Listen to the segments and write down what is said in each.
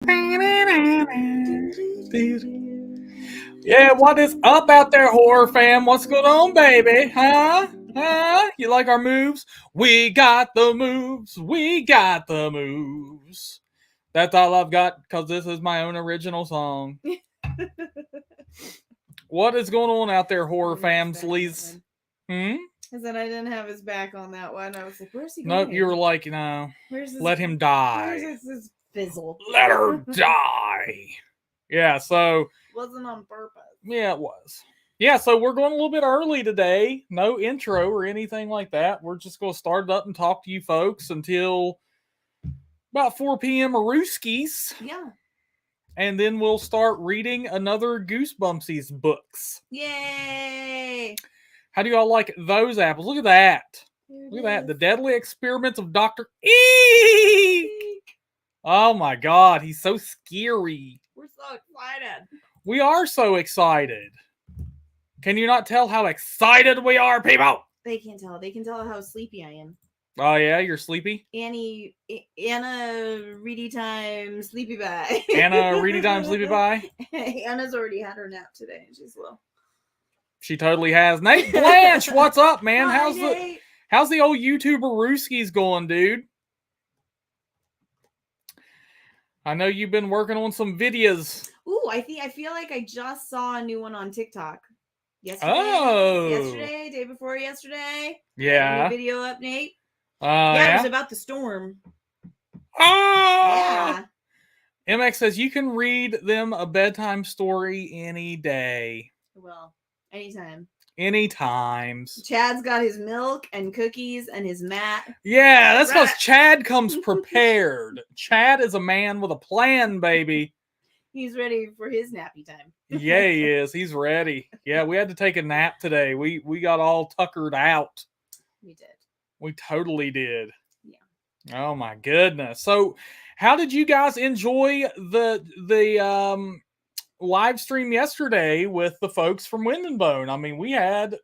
Yeah, what is up out there, horror fam? What's going on, baby? Huh? Huh? You like our moves? We got the moves. We got the moves. That's all I've got because this is my own original song. What is going on out there, horror families? I said I didn't have his back on that one. I was like, where's he going? Nope, you were like, no. Let him die. Where's this fizzle? Let her die. Yeah, so. Wasn't on purpose. Yeah, it was. Yeah, so we're going a little bit early today. No intro or anything like that. We're just going to start it up and talk to you folks until about 4 p.m. Arooskies. Yeah. And then we'll start reading another Goosebumpsies books. Yay! How do y'all like those apples? Look at that. Look at that. The Deadly Experiments of Dr. Eeek. Oh my God, he's so scary. We're so excited. We are so excited. Can you not tell how excited we are, people? They can't tell. They can tell how sleepy I am. Oh, yeah? You're sleepy? Anna Reedy time sleepy bye. Anna Reedy time sleepy bye? Anna's already had her nap today. And she's low. She totally has. Nate Blanche, what's up, man? Hi, how's the old YouTuber Rooskies going, dude? I know you've been working on some videos. Ooh, I feel like I just saw a new one on TikTok. Yesterday, day before yesterday. Yeah. Video update. Yeah, it was about the storm. Oh! Yeah. MX says you can read them a bedtime story any day. Well, anytime. Anytimes. Chad's got his milk and cookies and his mat. Yeah, that's because Chad comes prepared. Chad is a man with a plan, baby. He's ready for his nappy time. Yeah, he is. He's ready. Yeah, we had to take a nap today. We got all tuckered out. We did. We totally did. Yeah. Oh my goodness. So, how did you guys enjoy the live stream yesterday with the folks from Wind and Bone? I mean, we had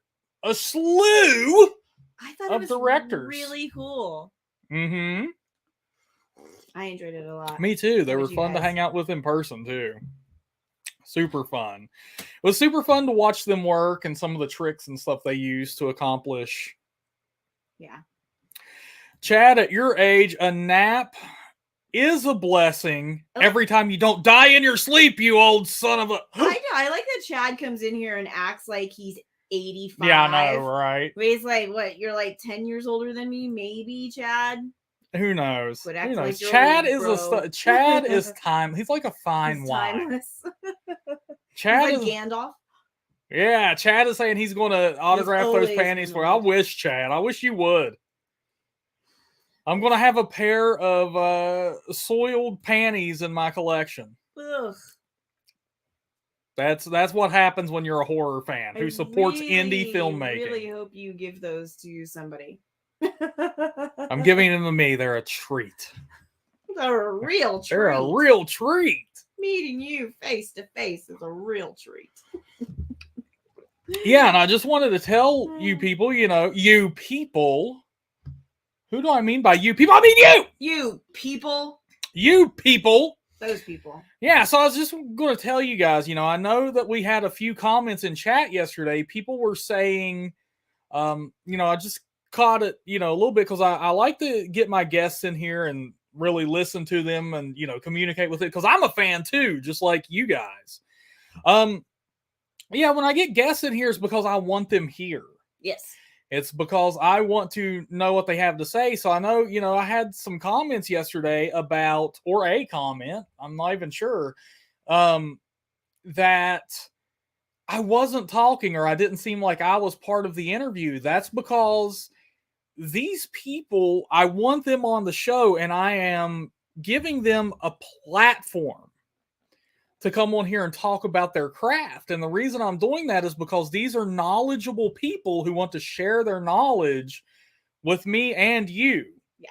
a slew of directors. Really cool. Mm-hmm. I enjoyed it a lot. Me too. They were fun to hang out with in person too. Super fun. It was super fun to watch them work and some of the tricks and stuff they used to accomplish. Yeah. Chad, at your age, a nap is a blessing every time you don't die in your sleep, you old son of a... I know. I like that Chad comes in here and acts like he's 85. Yeah, I know, right? But he's like, what? You're like 10 years older than me? Maybe, Chad? Who knows? Who knows? Like Chad Chad is time. He's like a fine wine. Chad he's like Gandalf. Yeah, Chad is saying he's going to autograph those panties for. I wish, Chad. I wish you would. I'm going to have a pair of soiled panties in my collection. Ugh. That's what happens when you're a horror fan who supports indie filmmaking. I really hope you give those to somebody. I'm giving them to me. They're a treat. They're a real treat. They're a real treat. Meeting you face to face is a real treat. Yeah, and I just wanted to tell you people, you people. Who do I mean by you people? I mean you! You people. You people. Those people. Yeah, so I was just going to tell you guys, I know that we had a few comments in chat yesterday. People were saying, I just caught it, a little bit because I like to get my guests in here and really listen to them and, communicate with it because I'm a fan too, just like you guys. Yeah, when I get guests in here, it's because I want them here. Yes. It's because I want to know what they have to say. So I know, I had some comments yesterday about, or a comment, I'm not even sure, that I wasn't talking or I didn't seem like I was part of the interview. That's because these people, I want them on the show and I am giving them a platform to come on here and talk about their craft. And the reason I'm doing that is because these are knowledgeable people who want to share their knowledge with me and you. Yeah.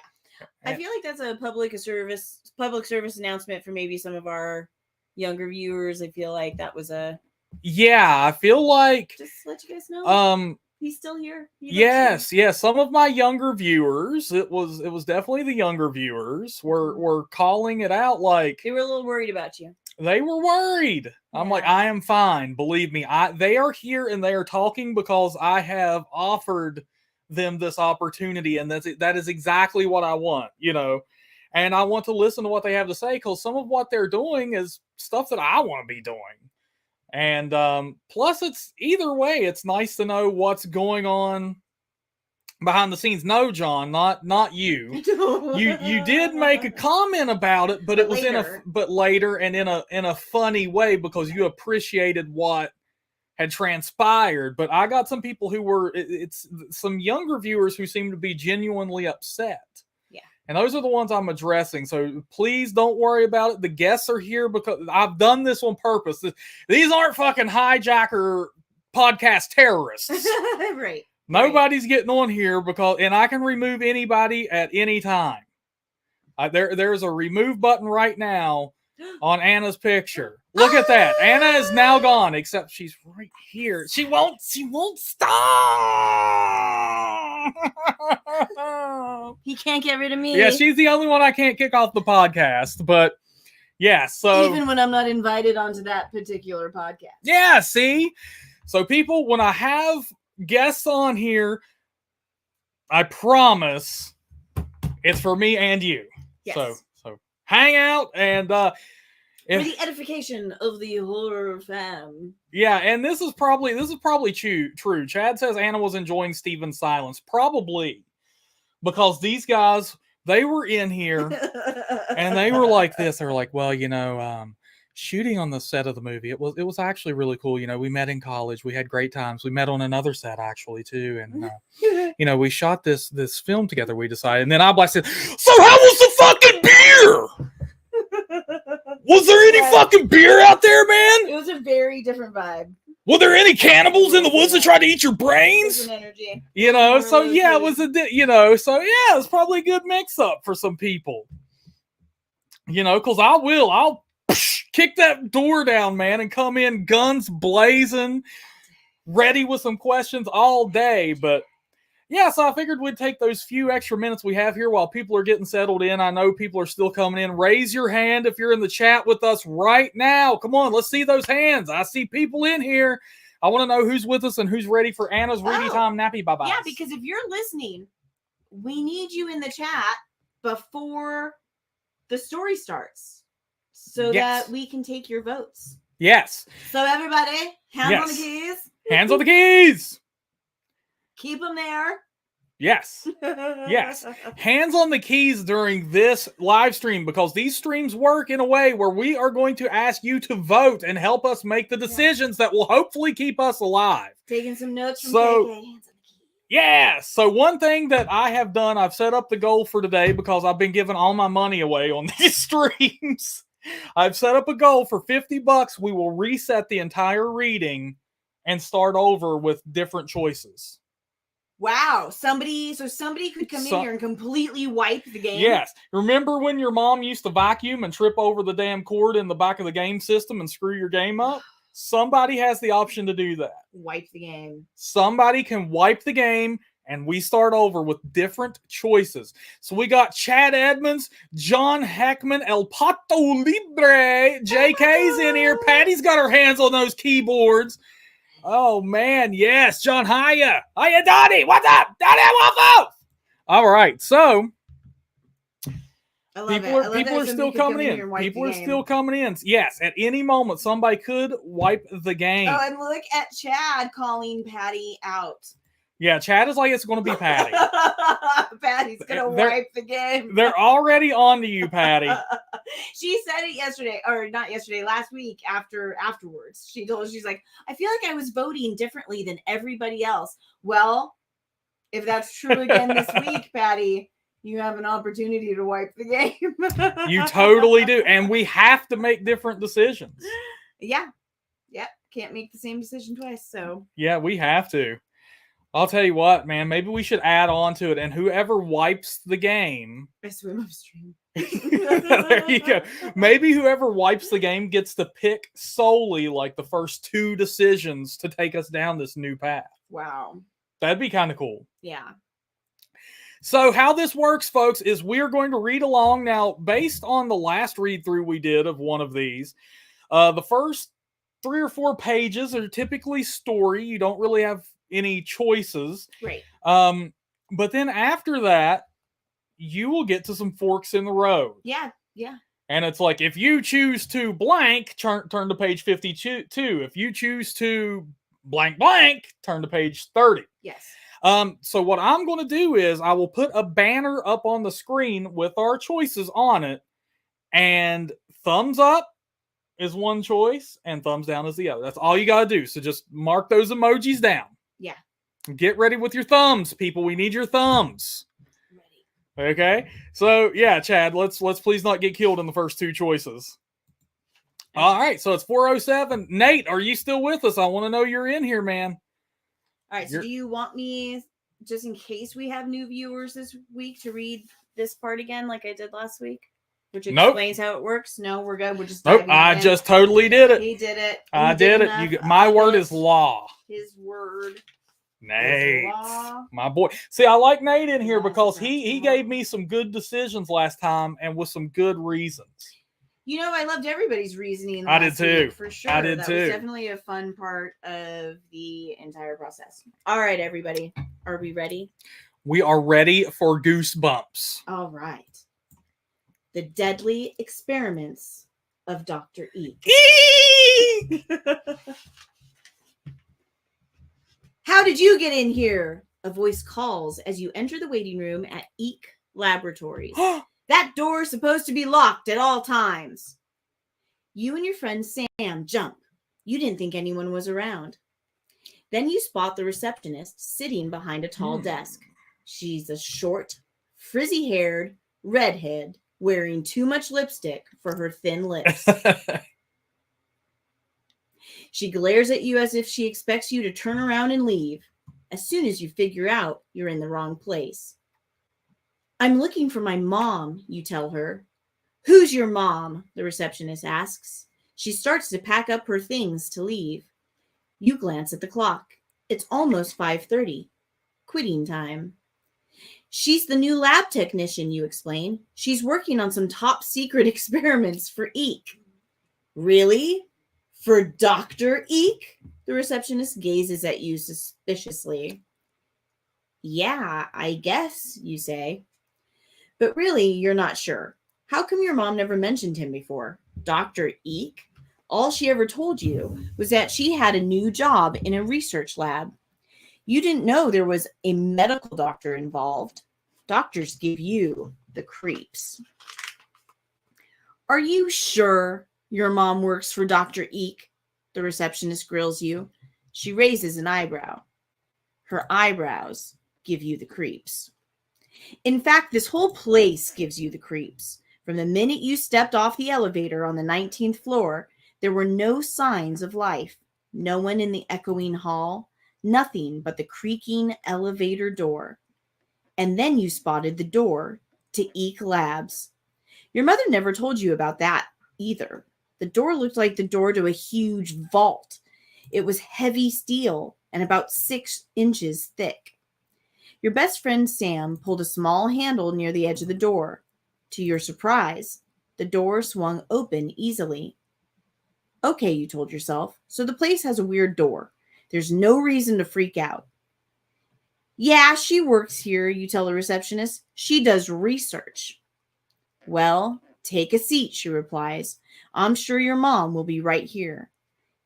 I feel like that's a public service announcement for maybe some of our younger viewers. I feel like that was a... Yeah, I feel like... Just let you guys know. He's still here. Yes. Some of my younger viewers, it was definitely the younger viewers were calling it out like they were a little worried about you. They were worried. I'm like, I am fine. Believe me, they are here and they are talking because I have offered them this opportunity, and that is exactly what I want, And I want to listen to what they have to say because some of what they're doing is stuff that I want to be doing. And plus, it's either way, it's nice to know what's going on behind the scenes. No, John, not you. You did make a comment about it, but it was later. Later and in a funny way because you appreciated what had transpired. But I got some people who were it's some younger viewers who seem to be genuinely upset. Yeah. And those are the ones I'm addressing. So please don't worry about it. The guests are here because I've done this on purpose. These aren't fucking hijacker podcast terrorists. Right. Nobody's getting on here and I can remove anybody at any time. There's a remove button right now on Anna's picture. Look at that. Anna is now gone, except she's right here. She won't stop. He can't get rid of me. Yeah, she's the only one I can't kick off the podcast, but yeah, so even when I'm not invited onto that particular podcast. Yeah, see? So people, when I have guests on here, I promise it's for me and you. Yes. So hang out and for the edification of the horror fam. Yeah, and this is probably true. Chad says Anna was enjoying Steven's silence. Probably. Because these guys, they were in here and they were like this. They were like, well, shooting on the set of the movie, it was actually really cool. We met in college. We had great times. We met on another set actually too, and we shot this film together. We decided, and then I said, "So how was the fucking beer? Was there any fucking beer out there, man? It was a very different vibe. Were there any cannibals in the woods that tried to eat your brains? It was an energy. So yeah, it was it was probably a good mix up for some people. Because I'll kick that door down, man, and come in guns blazing, ready with some questions all day. But yeah, so I figured we'd take those few extra minutes we have here while people are getting settled in. I know people are still coming in. Raise your hand if you're in the chat with us right now. Come on, let's see those hands. I see people in here. I want to know who's with us and who's ready for Anna's Ready Time Nappy Bye-Bye. Yeah, because if you're listening, we need you in the chat before the story starts so that we can take your votes. Yes. So everybody, hands on the keys. Hands on the keys. Keep them there. Yes. Yes. Hands on the keys during this live stream because these streams work in a way where we are going to ask you to vote and help us make the decisions that will hopefully keep us alive. Taking some notes from KK. Hands on the keys. Yeah. So one thing that I have done, I've set up the goal for today because I've been giving all my money away on these streams. I've set up a goal for $50. We will reset the entire reading and start over with different choices. Wow. Somebody could come in here and completely wipe the game. Yes. Remember when your mom used to vacuum and trip over the damn cord in the back of the game system and screw your game up? Somebody has the option to do that. Wipe the game. Somebody can wipe the game and we start over with different choices. So we got Chad Edmonds, John Heckman, El Pato Libre, JK's in here. Patty's got her hands on those keyboards. Oh, man, yes. John, hiya. Hiya, Donnie. What's up? Donnie, what's up? All right, so people are still coming in. People are still coming in. Yes, at any moment, somebody could wipe the game. Oh, and look at Chad calling Patty out. Yeah, Chad is like, it's going to be Patty. Patty's going to wipe the game. They're already on to you, Patty. She said it yesterday, or not yesterday, last week afterwards. She's like, I feel like I was voting differently than everybody else. Well, if that's true again this week, Patty, you have an opportunity to wipe the game. You totally do. And we have to make different decisions. Yeah. Yep. Can't make the same decision twice. So yeah, we have to. I'll tell you what, man, maybe we should add on to it. And whoever wipes the game. I swim upstream. There you go. Maybe whoever wipes the game gets to pick solely like the first two decisions to take us down this new path. Wow. That'd be kind of cool. Yeah. So how this works, folks, is we're going to read along. Now, based on the last read-through we did of one of these, the first 3 or 4 pages are typically story. You don't really have any choices. Right. But then after that, you will get to some forks in the road. Yeah. Yeah. And it's like, if you choose to blank, turn to page 52. If you choose to blank blank, turn to page 30. Yes. So what I'm going to do is I will put a banner up on the screen with our choices on it, and thumbs up is one choice and thumbs down is the other. That's all you got to do. So just mark those emojis down. Yeah. Get ready with your thumbs, people. We need your thumbs. Ready. Okay. So yeah, Chad, let's please not get killed in the first 2 choices. All right. So it's 4:07. Nate, are you still with us? I want to know you're in here, man. All right, so do you want me, just in case we have new viewers this week, to read this part again like I did last week? Which explains how it works? No, we're good. We're just nope. I just totally did it. He did it. I did it. My word is law. His word. Nate, my boy. See, I like Nate in here because he gave me some good decisions last time and with some good reasons. You know, I loved everybody's reasoning. I did too. For sure. I did too. That was definitely a fun part of the entire process. All right, everybody. Are we ready? We are ready for Goosebumps. All right. The Deadly Experiments of Dr. Eeek. Eeek! How did you get in here? A voice calls as you enter the waiting room at Eeek Laboratories. That door is supposed to be locked at all times. You and your friend Sam jump. You didn't think anyone was around. Then you spot the receptionist sitting behind a tall desk. She's a short, frizzy-haired redhead wearing too much lipstick for her thin lips. She glares at you as if she expects you to turn around and leave as soon as you figure out you're in the wrong place. I'm looking for my mom, you tell her. Who's your mom? The receptionist asks. She starts to pack up her things to leave. You glance at the clock. It's almost 5:30. Quitting time. She's the new lab technician, you explain. She's working on some top secret experiments for Eeek. Really? For Dr. Eeek? The receptionist gazes at you suspiciously. Yeah, I guess, you say. But really, you're not sure. How come your mom never mentioned him before? Dr. Eeek? All she ever told you was that she had a new job in a research lab. You didn't know there was a medical doctor involved. Doctors give you the creeps. Are you sure your mom works for Dr. Eeek? The receptionist grills you. She raises an eyebrow. Her eyebrows give you the creeps. In fact, this whole place gives you the creeps. From the minute you stepped off the elevator on the 19th floor, there were no signs of life. No one in the echoing hall. Nothing but the creaking elevator door. And then you spotted the door to Eeek Labs. Your mother never told you about that either. The door looked like the door to a huge vault. It was heavy steel and about 6 inches thick. Your best friend Sam pulled a small handle near the edge of the door. To your surprise, the door swung open easily. Okay, you told yourself, so the place has a weird door. There's no reason to freak out. Yeah, she works here, you tell the receptionist. She does research. Well, take a seat, she replies. I'm sure your mom will be right here.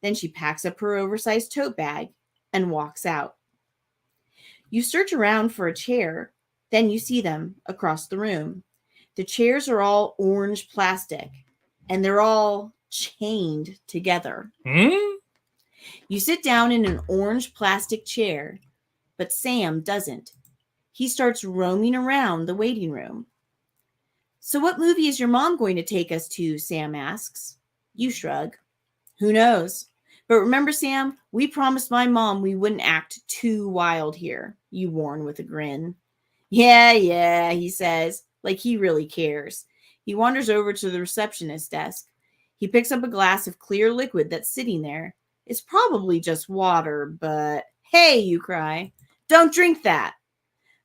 Then she packs up her oversized tote bag and walks out. You search around for a chair. Then you see them across the room. The chairs are all orange plastic, and they're all chained together. You sit down in an orange plastic chair, but Sam doesn't. He starts roaming around the waiting room. So what movie is your mom going to take us to? Sam asks. You shrug. Who knows? But remember, Sam, we promised my mom we wouldn't act too wild here, you warn with a grin. Yeah, he says, like he really cares. He wanders over to the receptionist's desk. He picks up a glass of clear liquid that's sitting there. It's probably just water, but hey, you cry. Don't drink that.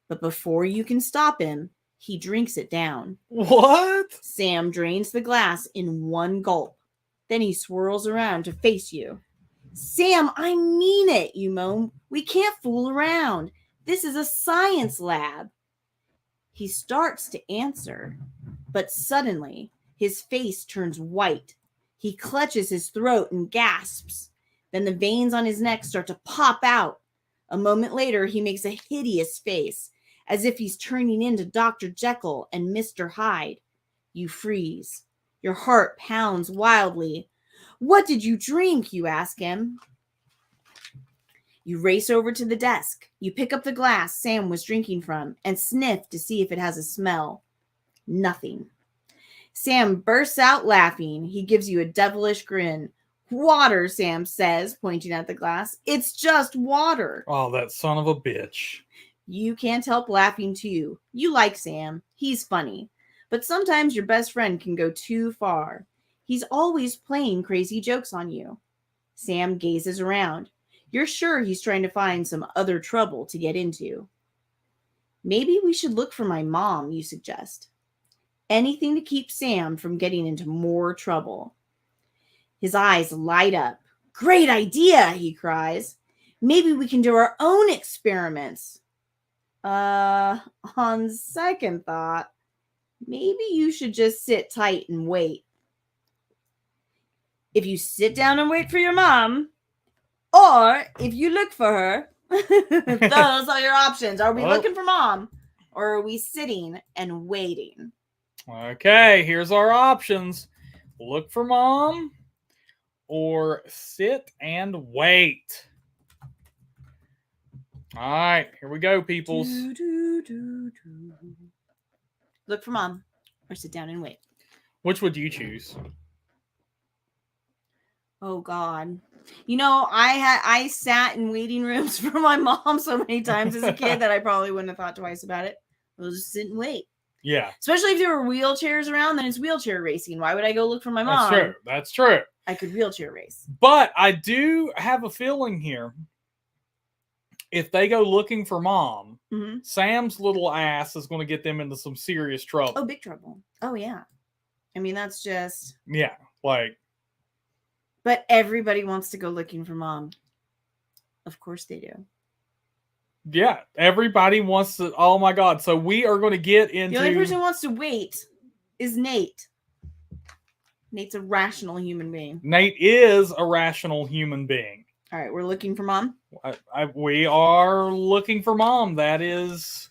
But before you can stop him, he drinks it down. What? Sam drains the glass in one gulp. Then he swirls around to face you. Sam, I mean it, you moan. We can't fool around. This is a science lab. He starts to answer, but suddenly his face turns white. He clutches his throat and gasps. Then the veins on his neck start to pop out. A moment later, he makes a hideous face, as if he's turning into Dr. Jekyll and Mr. Hyde. You freeze. Your heart pounds wildly. What did you drink? You ask him. You race over to the desk. You pick up the glass Sam was drinking from and sniff to see if it has a smell. Nothing. Sam bursts out laughing. He gives you a devilish grin. Water, Sam says, pointing at the glass. It's just water. Oh, that son of a bitch. You can't help laughing too. You like Sam. He's funny. But sometimes your best friend can go too far. He's always playing crazy jokes on you. Sam gazes around. You're sure he's trying to find some other trouble to get into. Maybe we should look for my mom, you suggest. Anything to keep Sam from getting into more trouble. His eyes light up. Great idea, he cries. Maybe we can do our own experiments. On second thought, maybe you should just sit tight and wait. If you sit down and wait for your mom, or if you look for her, those are your options. Are we looking for mom, or are we sitting and waiting? Okay, here's our options. Look for mom or sit and wait. All right, here we go, peoples. Look for mom or sit down and wait. Which would you choose? Oh God. You know, I sat in waiting rooms for my mom so many times as a kid that I probably wouldn't have thought twice about it. I'll just sit and wait. Yeah. Especially if there were wheelchairs around, then it's wheelchair racing. Why would I go look for my mom? That's true. That's true. I could wheelchair race. But I do have a feeling here. If they go looking for mom, Sam's little ass is going to get them into some serious trouble. Oh, big trouble. Oh, yeah. I mean, that's just... Yeah, like... But everybody wants to go looking for mom. Of course they do. Yeah, everybody wants to... Oh, my God. So we are going to get into... The only person who wants to wait is Nate. Nate's a rational human being. Nate is a rational human being. All right, we're looking for mom. We are looking for mom. That is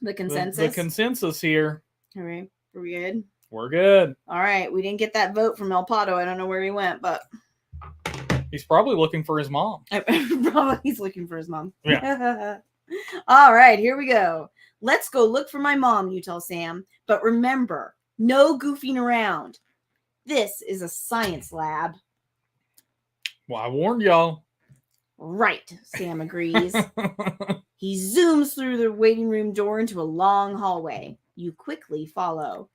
the consensus. The consensus here. All right, are we good? We're good. All right, we didn't get that vote from El Pato. I don't know where he went, but he's probably looking for his mom. Probably he's looking for his mom. Yeah. All right, here we go. Let's go look for my mom, you tell Sam. But remember, no goofing around. This is a science lab. Well, I warned y'all. Right, Sam agrees. He zooms through the waiting room door into a long hallway. You quickly follow.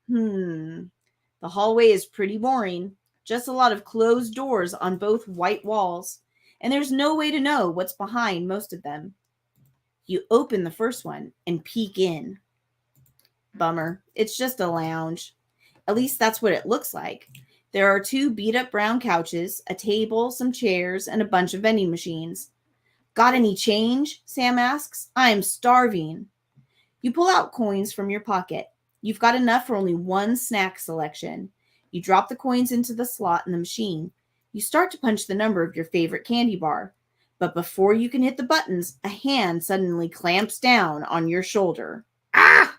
The hallway is pretty boring. Just a lot of closed doors on both white walls. And there's no way to know what's behind most of them. You open the first one and peek in. Bummer. It's just a lounge. At least that's what it looks like. There are 2 beat-up brown couches, a table, some chairs, and a bunch of vending machines. Got any change? Sam asks. I am starving. You pull out coins from your pocket. You've got enough for only one snack selection. You drop the coins into the slot in the machine. You start to punch the number of your favorite candy bar. But before you can hit the buttons, a hand suddenly clamps down on your shoulder. Ah!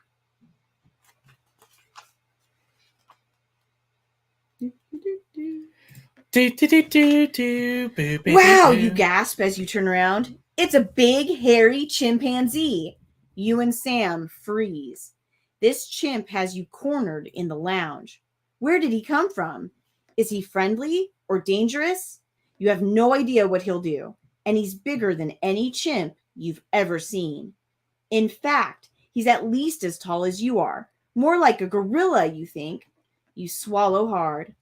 Wow, you gasp as you turn around. It's a big, hairy chimpanzee. You and Sam freeze. This chimp has you cornered in the lounge. Where did he come from? Is he friendly or dangerous? You have no idea what he'll do, and he's bigger than any chimp you've ever seen. In fact, he's at least as tall as you are. More like a gorilla, you think. You swallow hard.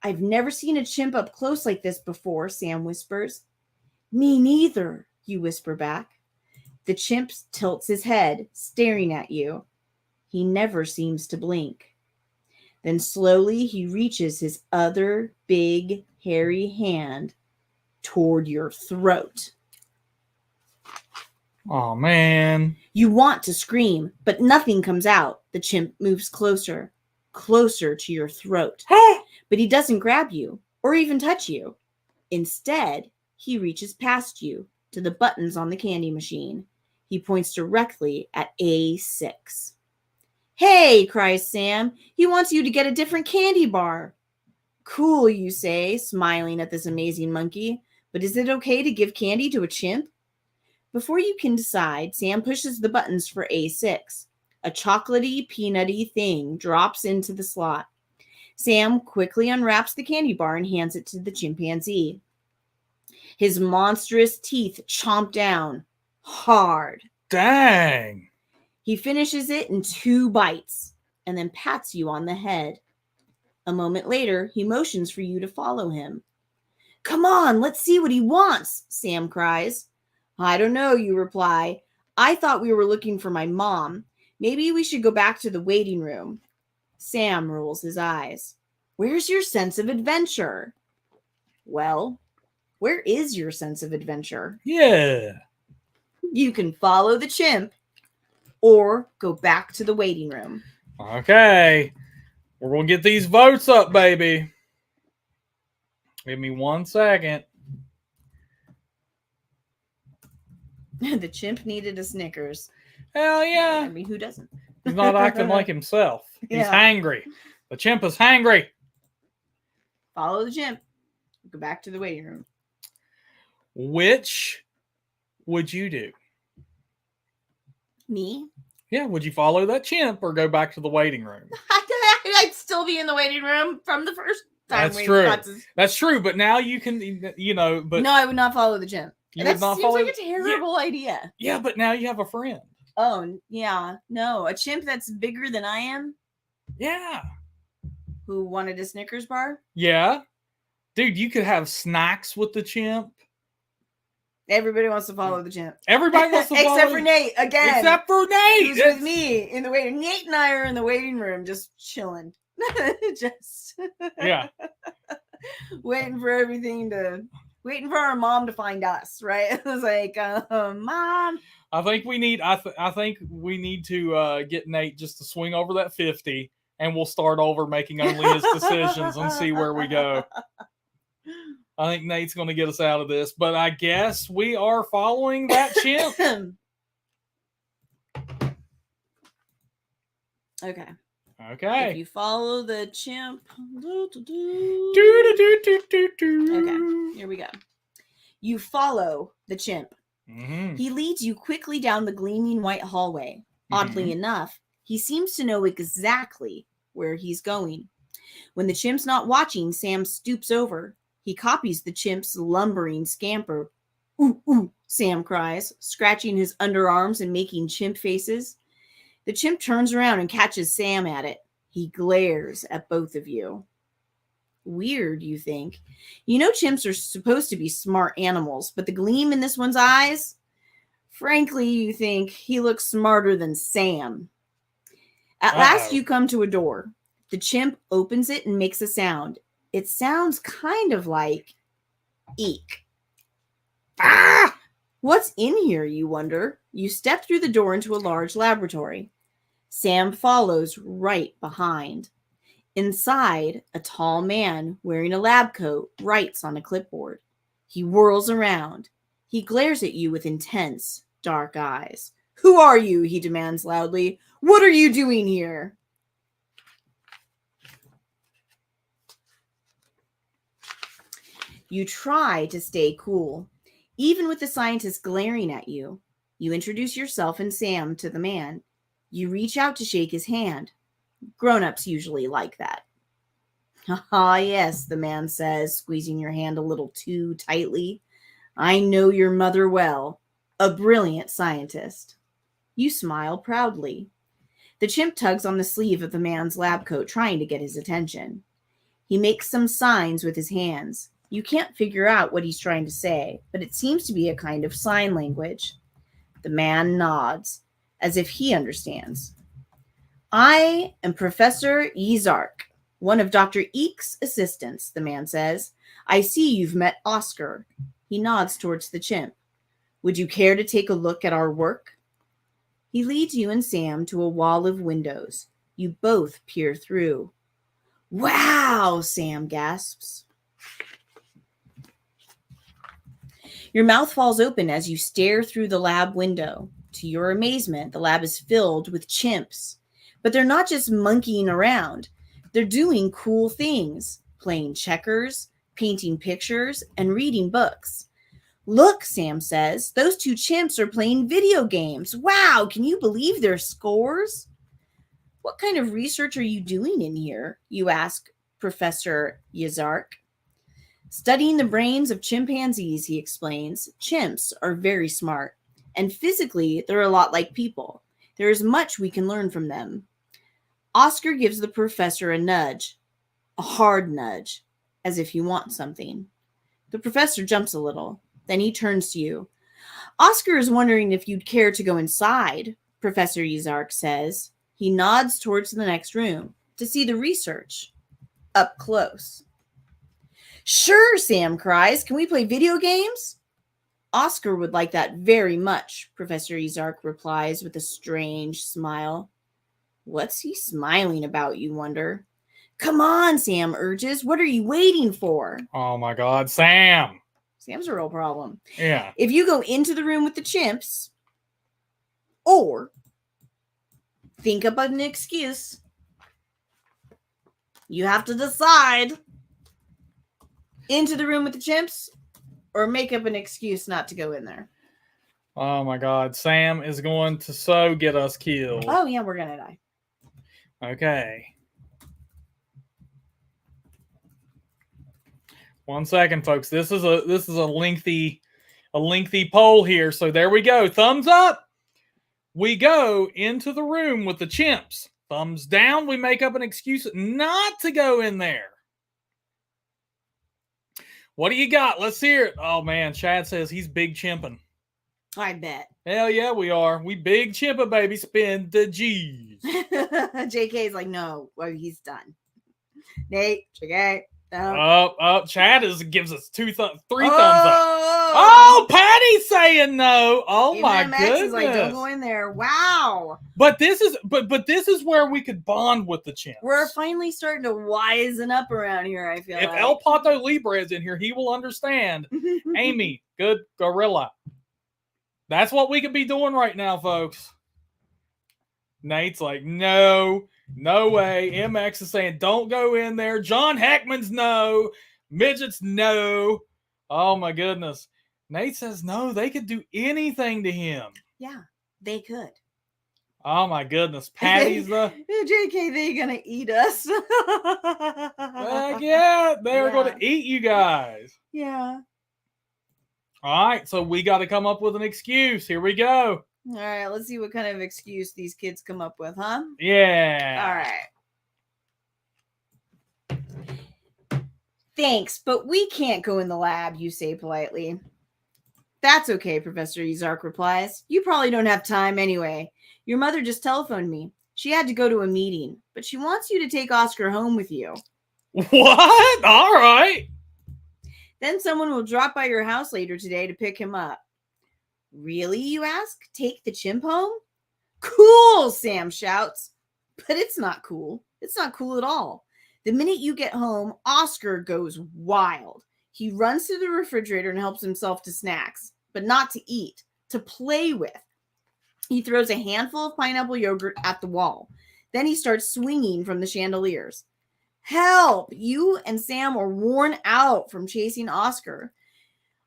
I've never seen a chimp up close like this before, Sam whispers. Me neither, you whisper back. The chimp tilts his head, staring at you. He never seems to blink. Then slowly he reaches his other big, hairy hand toward your throat. Oh, man. You want to scream, but nothing comes out. The chimp moves closer, closer to your throat. But he doesn't grab you or even touch you. Instead, he reaches past you to the buttons on the candy machine. He points directly at A6. Hey, cries Sam. He wants you to get a different candy bar. Cool, you say, smiling at this amazing monkey. But is it okay to give candy to a chimp? Before you can decide, Sam pushes the buttons for A6. A chocolatey, peanutty thing drops into the slot. Sam quickly unwraps the candy bar and hands it to the chimpanzee. His monstrous teeth chomp down hard. Dang. He finishes it in 2 bites and then pats you on the head. A moment later, he motions for you to follow him. Come on, let's see what he wants, Sam cries. I don't know, you reply. I thought we were looking for my mom. Maybe we should go back to the waiting room. Sam rolls his eyes. Where's your sense of adventure? Well, where is your sense of adventure? Yeah. You can follow the chimp or go back to the waiting room. Okay. We're going to get these votes up, baby. Give me 1 second. The chimp needed a Snickers. Hell yeah. I mean, who doesn't? He's not acting like himself. He's Yeah. hangry. The chimp is hangry. Follow the chimp. Go back to the waiting room. Which would you do? Me? Yeah, would you follow that chimp or go back to the waiting room? I'd still be in the waiting room from the first time. That's true. That's true, but now you can, but no, I would not follow the chimp. That seems like a terrible idea. Yeah, but now you have a friend. Oh, yeah. No, a chimp that's bigger than I am. Yeah. Who wanted a Snickers bar? Yeah. Dude, you could have snacks with the chimp. Everybody wants to follow the chimp. Everybody wants to follow. Except for Nate, again. Except for Nate. Who's with me in the waiting. Nate and I are in the waiting room just chilling. Yeah. Waiting for our mom to find us, right? It was like, Mom. I think we need to get Nate just to swing over that 50 and we'll start over making only his decisions and see where we go. I think Nate's going to get us out of this, but I guess we are following that chimp. Okay. Okay. If you follow the chimp. Okay, here we go. You follow the chimp. Mm-hmm. He leads you quickly down the gleaming white hallway. Oddly enough, he seems to know exactly where he's going. When the chimp's not watching, Sam stoops over. He copies the chimp's lumbering scamper. Ooh, ooh, Sam cries, scratching his underarms and making chimp faces. The chimp turns around and catches Sam at it. He glares at both of you. Weird, you think. You know chimps are supposed to be smart animals, but the gleam in this one's eyes? Frankly, you think he looks smarter than Sam. At last, you come to a door. The chimp opens it and makes a sound. It sounds kind of like Eeek. Ah! What's in here, you wonder? You step through the door into a large laboratory. Sam follows right behind. Inside, a tall man wearing a lab coat writes on a clipboard. He whirls around. He glares at you with intense, dark eyes. Who are you? He demands loudly. What are you doing here? You try to stay cool. Even with the scientist glaring at you, you introduce yourself and Sam to the man. You reach out to shake his hand. Grown-ups usually like that. Ah, yes, the man says, squeezing your hand a little too tightly. I know your mother well, a brilliant scientist. You smile proudly. The chimp tugs on the sleeve of the man's lab coat, trying to get his attention. He makes some signs with his hands. You can't figure out what he's trying to say, but it seems to be a kind of sign language. The man nods, as if he understands. I am Professor Eeek, one of Dr. Eek's assistants, the man says. I see you've met Oscar. He nods towards the chimp. Would you care to take a look at our work? He leads you and Sam to a wall of windows. You both peer through. Wow, Sam gasps. Your mouth falls open as you stare through the lab window. To your amazement, the lab is filled with chimps. But they're not just monkeying around. They're doing cool things, playing checkers, painting pictures, and reading books. Look, Sam says, those two chimps are playing video games. Wow, can you believe their scores? What kind of research are you doing in here? You ask Professor Eeek. Studying the brains of chimpanzees, he explains. Chimps are very smart, and physically, they're a lot like people. There is much we can learn from them. Oscar gives the professor a nudge, a hard nudge, as if you want something. The professor jumps a little. Then he turns to you. Oscar is wondering if you'd care to go inside, Professor Eeek says. He nods towards the next room to see the research up close. Sure, Sam cries. Can we play video games? Oscar would like that very much, Professor Eeek replies with a strange smile. What's he smiling about, you wonder? Come on, Sam urges. What are you waiting for? Oh my God, Sam. Sam's a real problem. Yeah. If you go into the room with the chimps, or think up an excuse, you have to decide. Into the room with the chimps, or make up an excuse not to go in there. Oh my God, Sam is going to so get us killed. Oh yeah, we're gonna die. Okay. 1 second, folks. This is a lengthy poll here. So there we go. Thumbs up. We go into the room with the chimps. Thumbs down. We make up an excuse not to go in there. What do you got? Let's hear it. Oh man, Chad says he's big chimping. I bet. Hell yeah, we are. We big chimping, baby. Spend the G's. JK's like, no, well, he's done. Nate, JK. Chad gives us three thumbs up. Oh, Patty's saying no. Oh even my MX goodness! Is like, don't go in there. Wow. But this is where we could bond with the chimps. We're finally starting to wisen up around here. I feel if like. El Pato Libre is in here, he will understand. Amy, good gorilla. That's what we could be doing right now, folks. Nate's like, no way. MX is saying, don't go in there. John Heckman's no. Midget's no. Oh, my goodness. Nate says, no, they could do anything to him. Yeah, they could. Oh, my goodness. Patty's the... JK, they gonna eat us. Yeah, they're going to eat you guys. Yeah. All right, so we got to come up with an excuse. Here we go. All right, let's see what kind of excuse these kids come up with, huh? Yeah. All right. Thanks, but we can't go in the lab, you say politely. That's okay, Professor Eeek replies. You probably don't have time anyway. Your mother just telephoned me. She had to go to a meeting, but she wants you to take Oscar home with you. What? All right. Then someone will drop by your house later today to pick him up. Really, you ask? Take the chimp home? Cool, Sam shouts. But it's not cool. It's not cool at all. The minute you get home, Oscar goes wild. He runs to the refrigerator and helps himself to snacks, but not to eat, to play with. He throws a handful of pineapple yogurt at the wall. Then he starts swinging from the chandeliers. Help! You and Sam are worn out from chasing Oscar.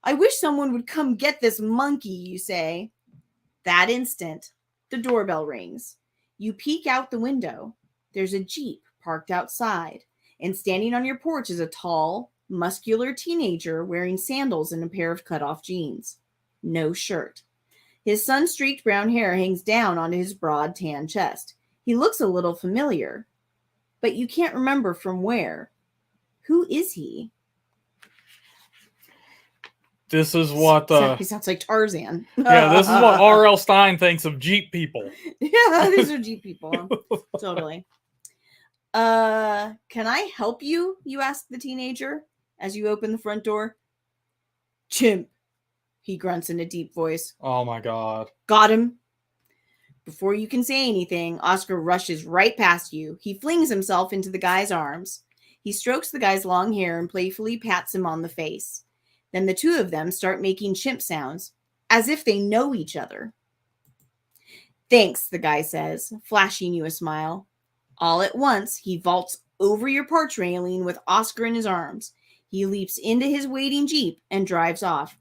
I wish someone would come get this monkey, you say. That instant, the doorbell rings. You peek out the window. There's a Jeep parked outside, and standing on your porch is a tall, muscular teenager wearing sandals and a pair of cut-off jeans. No shirt. His sun-streaked brown hair hangs down onto his broad tan chest. He looks a little familiar, but you can't remember from where. Who is he? This is what He sounds like Tarzan. yeah, this is what R.L. Stein thinks of Jeep people. Yeah, these are Jeep people. Totally. Can I help you? You ask the teenager as you open the front door. Chimp, he grunts in a deep voice. Oh my god. Got him. Before you can say anything, Oscar rushes right past you. He flings himself into the guy's arms. He strokes the guy's long hair and playfully pats him on the face. Then the two of them start making chimp sounds, as if they know each other. Thanks, the guy says, flashing you a smile. All at once, he vaults over your porch railing with Oscar in his arms. He leaps into his waiting Jeep and drives off.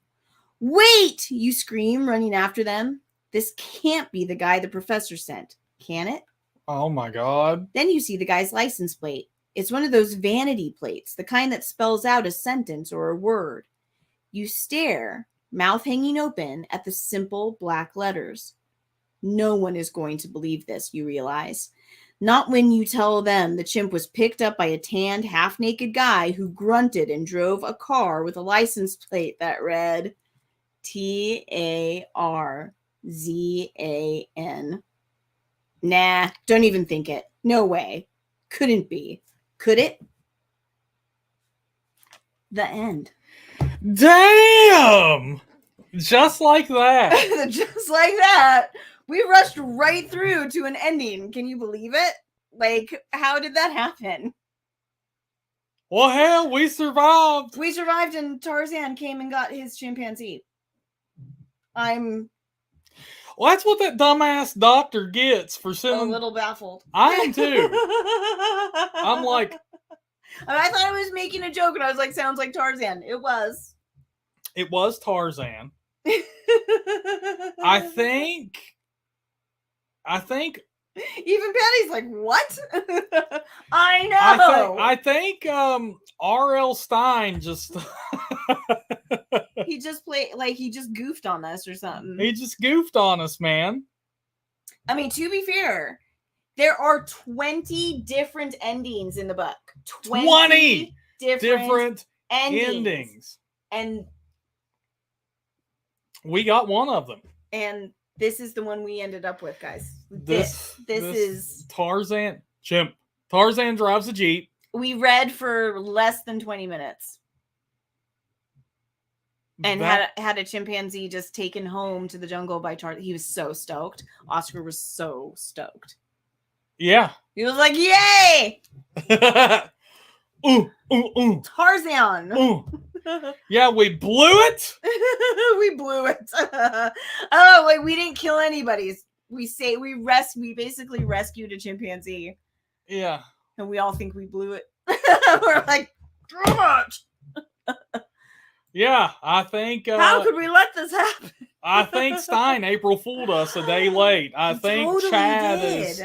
Wait! You scream, running after them. This can't be the guy the professor sent, can it? Oh my god. Then you see the guy's license plate. It's one of those vanity plates, the kind that spells out a sentence or a word. You stare, mouth hanging open, at the simple black letters. No one is going to believe this, you realize. Not when you tell them the chimp was picked up by a tanned, half-naked guy who grunted and drove a car with a license plate that read Tarzan. Nah, don't even think it. No way. Couldn't be. Could it? The end. Damn! Just like that. Just like that. We rushed right through to an ending. Can you believe it? Like, how did that happen? Well, hell, we survived. We survived and Tarzan came and got his chimpanzee. I'm Well, that's what that dumbass doctor gets for sending. a little baffled. I am too. I'm like, I thought I was making a joke and I was like, sounds like Tarzan. It was. it was Tarzan. I think even Patty's like, what? I know. I think R.L. Stein just he just played like he just goofed on us or something. he just goofed on us, man. I mean, to be fair, there are 20 different endings in the book. 20 different endings. And we got one of them. And this is the one we ended up with, guys. This is Tarzan chimp. Tarzan drives a Jeep. We read for less than 20 minutes. And had a chimpanzee just taken home to the jungle by Tarzan. He was so stoked. Oscar was so stoked. Yeah. He was like, yay! Tarzan! Yeah, we blew it. We blew it. Oh, wait, we didn't kill anybody. We basically rescued a chimpanzee. Yeah. And we all think we blew it. We're like, damn it. Yeah, I think. How could we let this happen? I think Stein April fooled us a day late. I think totally Chad did. is.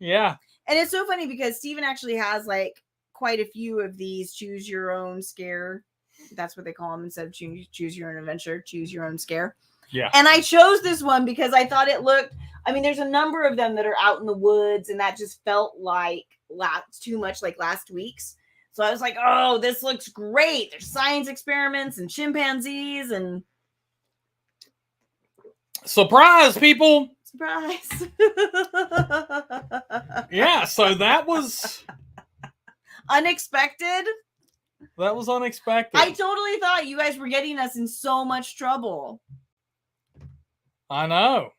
Yeah. And it's so funny because Stephen actually has like quite a few of these choose your own scare. That's what they call them instead of choose your own adventure, choose your own scare. Yeah. And I chose this one because I thought it looked, I mean, there's a number of them that are out in the woods and that just felt like too much like last week's. So I was like, oh, this looks great. There's science experiments and chimpanzees and surprise, people. Surprise. Yeah, so that was unexpected. That was unexpected. I totally thought you guys were getting us in so much trouble. I know.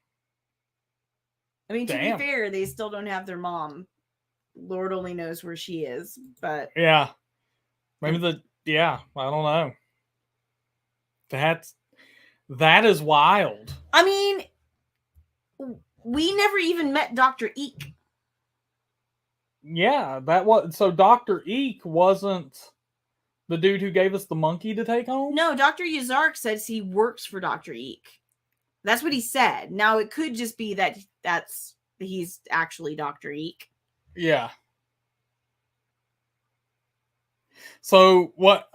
I mean, to be fair, they still don't have their mom. Lord only knows where she is, but yeah. Maybe I don't know. That is wild. I mean, we never even met Dr. Eeek. Yeah, so Dr. Eeek wasn't the dude who gave us the monkey to take home? No, Dr. Yazark says he works for Dr. Eeek. That's what he said. Now, it could just be that he's actually Dr. Eeek. Yeah. So what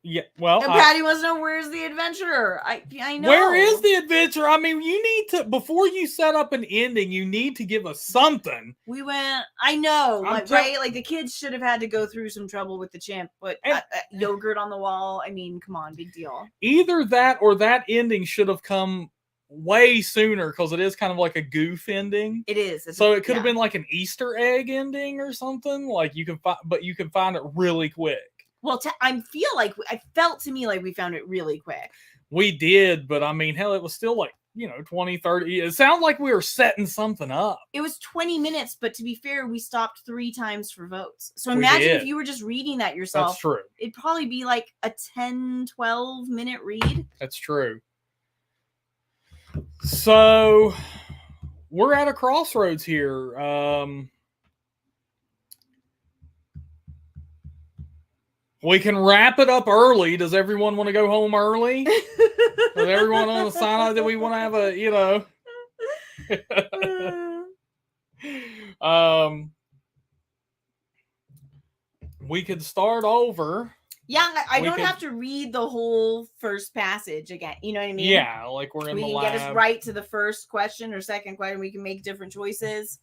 Yeah, well, And Patty wants to know, where's the adventure? I know. Where is the adventure? I mean, you need to, before you set up an ending, you need to give us something. We went, I know, I'm right? Like the kids should have had to go through some trouble with the chimp, but yogurt on the wall. I mean, come on, big deal. Either that or that ending should have come way sooner because it is kind of like a goof ending. It is. So it could have been like an Easter egg ending or something. Like you can find, but you can find it really quick. Well, I felt to me like we found it really quick. We did, but I mean, hell, it was still like, 20, 30. It sounded like we were setting something up. It was 20 minutes, but to be fair, we stopped 3 times for votes. So imagine if you were just reading that yourself. That's true. It'd probably be like a 10, 12 minute read. That's true. So we're at a crossroads here. We can wrap it up early. Does everyone want to go home early? Does everyone on the side that we want to have a, we could start over. Yeah, I don't have to read the whole first passage again. You know what I mean? Yeah, like we're in the lab. We can get us right to the first question or second question. We can make different choices.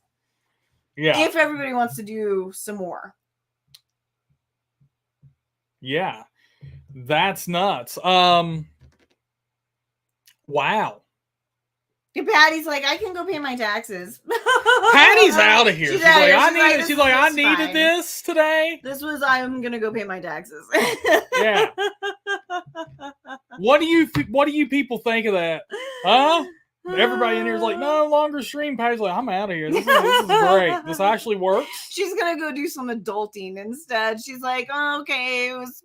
Yeah. If everybody wants to do some more. Yeah. That's nuts. Wow. And Patty's like, I can go pay my taxes. Patty's out of here. She's like, I needed fine. this today. I'm gonna go pay my taxes. Yeah. What do you people think of that? Huh? Everybody in here is like, no longer stream. Patty's like, I'm out of here. This is great. This actually works. She's gonna go do some adulting instead. She's like, oh, okay, it was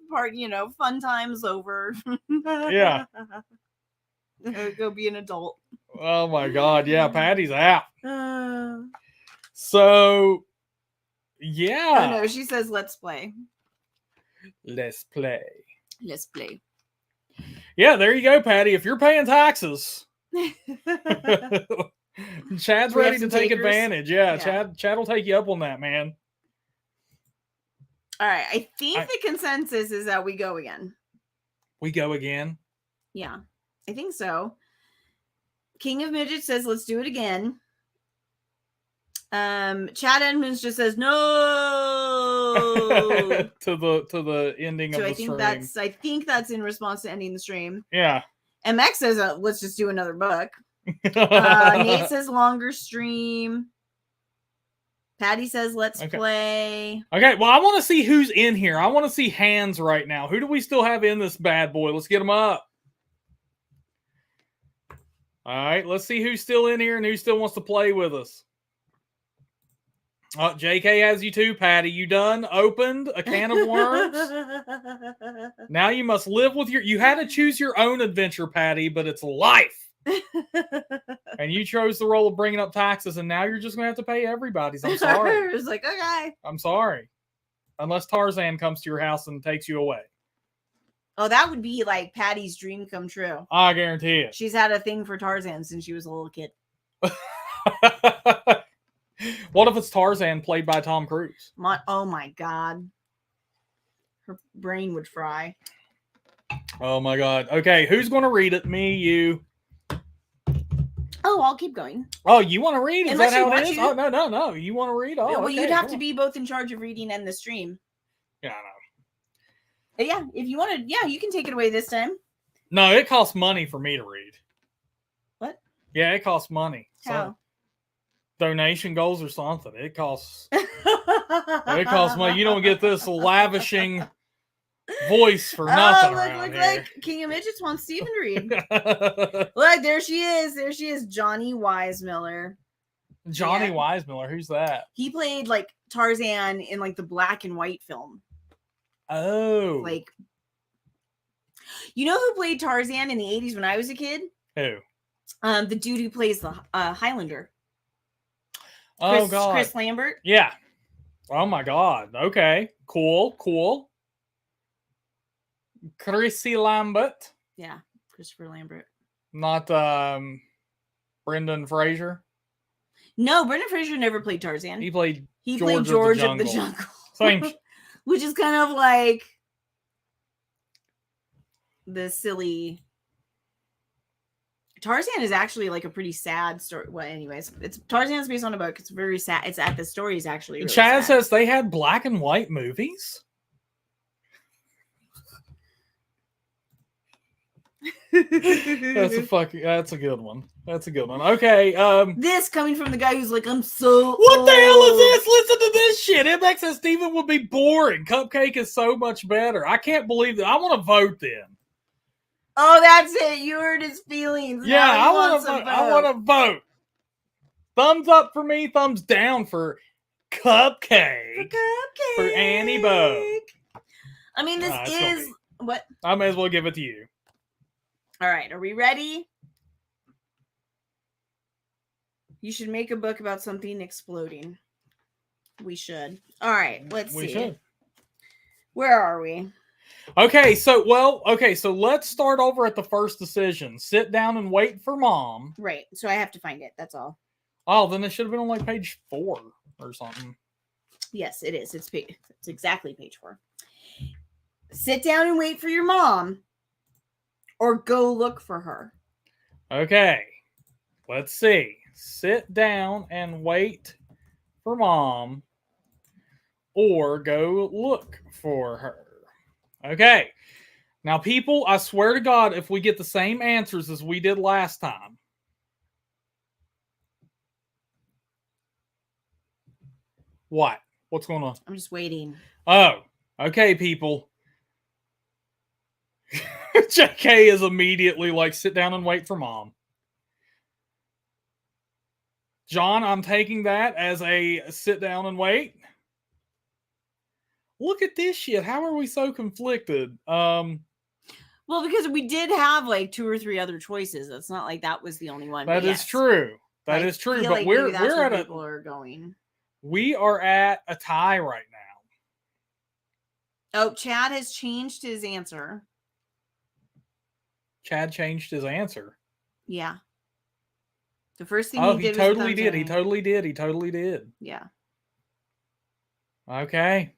fun times over. Yeah. Go be an adult. Oh my God. Yeah, Patty's out. So, yeah. Oh no, she says, let's play. Let's play. Let's play. Yeah, there you go, Patty. If you're paying taxes, Chad's ready to take advantage. Yeah, Chad will take you up on that, man. All right. I think the consensus is that we go again. We go again? Yeah, I think so. King of Midgets says, let's do it again. Chad Edmonds just says no to the ending of the stream. I think that's in response to ending the stream. Yeah. MX says let's just do another book. Nate says longer stream. Patty says let's play. Okay, well, I want to see who's in here. I want to see hands right now. Who do we still have in this bad boy? Let's get them up. All right, let's see who's still in here and who still wants to play with us. JK has you too, Patty. You done? Opened a can of worms? Now you must live with you had to choose your own adventure, Patty, but it's life. And you chose the role of bringing up taxes, and now you're just going to have to pay everybody's. I'm sorry. It's like, okay. I'm sorry. Unless Tarzan comes to your house and takes you away. Oh, that would be like Patty's dream come true. I guarantee it. She's had a thing for Tarzan since she was a little kid. What if it's Tarzan played by Tom Cruise? Oh my God. Her brain would fry. Oh my God. Okay, who's going to read it? Me, you. Oh, I'll keep going. Oh, you want to read? Is Unless that how you it is? to. Oh, no. You want to read? Oh, well, okay, you'd have to be both in charge of reading and the stream. Yeah, I know. But yeah, if you want to, you can take it away this time. No, it costs money for me to read. What? Yeah, it costs money. How? So, donation goals or something. It costs. It costs money. You don't get this lavishing voice for nothing. Look like King of Midgets wants Steven to read. Look, there she is. There she is, Johnny Weissmiller. Johnny Weissmiller. Who's that? He played like Tarzan in like the black and white film. Oh. Like, you know who played Tarzan in the 80s when I was a kid? Who? The dude who plays the Highlander. God. Chris Lambert. Yeah. Oh my God. Okay. Cool. Chrissy Lambert. Yeah, Christopher Lambert. Not Brendan Fraser. No, Brendan Fraser never played Tarzan. He played George of the Jungle. Same. Which is kind of like the silly. Tarzan is actually like a pretty sad story. Well, anyways, it's Tarzan's based on a book. It's very sad. It's at the story is actually really Chad sad. says they had black and white movies. That's a good one. That's a good one. Okay. This coming from the guy who's like, I'm so What the hell is old. this? Listen to this shit. MX says Steven would be boring. Cupcake is so much better. I can't believe that. I want to vote then. Oh, that's it. You hurt his feelings. Yeah, Now I want to vote. Thumbs up for me. Thumbs down for Cupcake. For Annie Bo. I mean, this is what I may as well give it to you. All right, are we ready? You should make a book about something exploding. We should. All right, let's see. We should. Where are we? Okay, so let's start over at the first decision. Sit down and wait for mom. Right. So I have to find it. That's all. Oh, then it should have been on like page 4 or something. Yes, it is. It's exactly page 4. Sit down and wait for your mom. Or go look for her. Okay. Let's see. Sit down and wait for mom. Or go look for her. Okay. Now, people, I swear to God, if we get the same answers as we did last time. What? What's going on? I'm just waiting. Oh. Okay, people. JK is immediately like, sit down and wait for mom. John, I'm taking that as a sit down and wait. Look at this shit. How are we so conflicted? Well, because we did have like 2 or 3 other choices. It's not like that was the only one. That is true. That is true. But like we're at people are going. We are at a tie right now. Oh, Chad has changed his answer. Chad changed his answer. Yeah. The first thing he totally did. He totally did. He totally did. Yeah. Okay.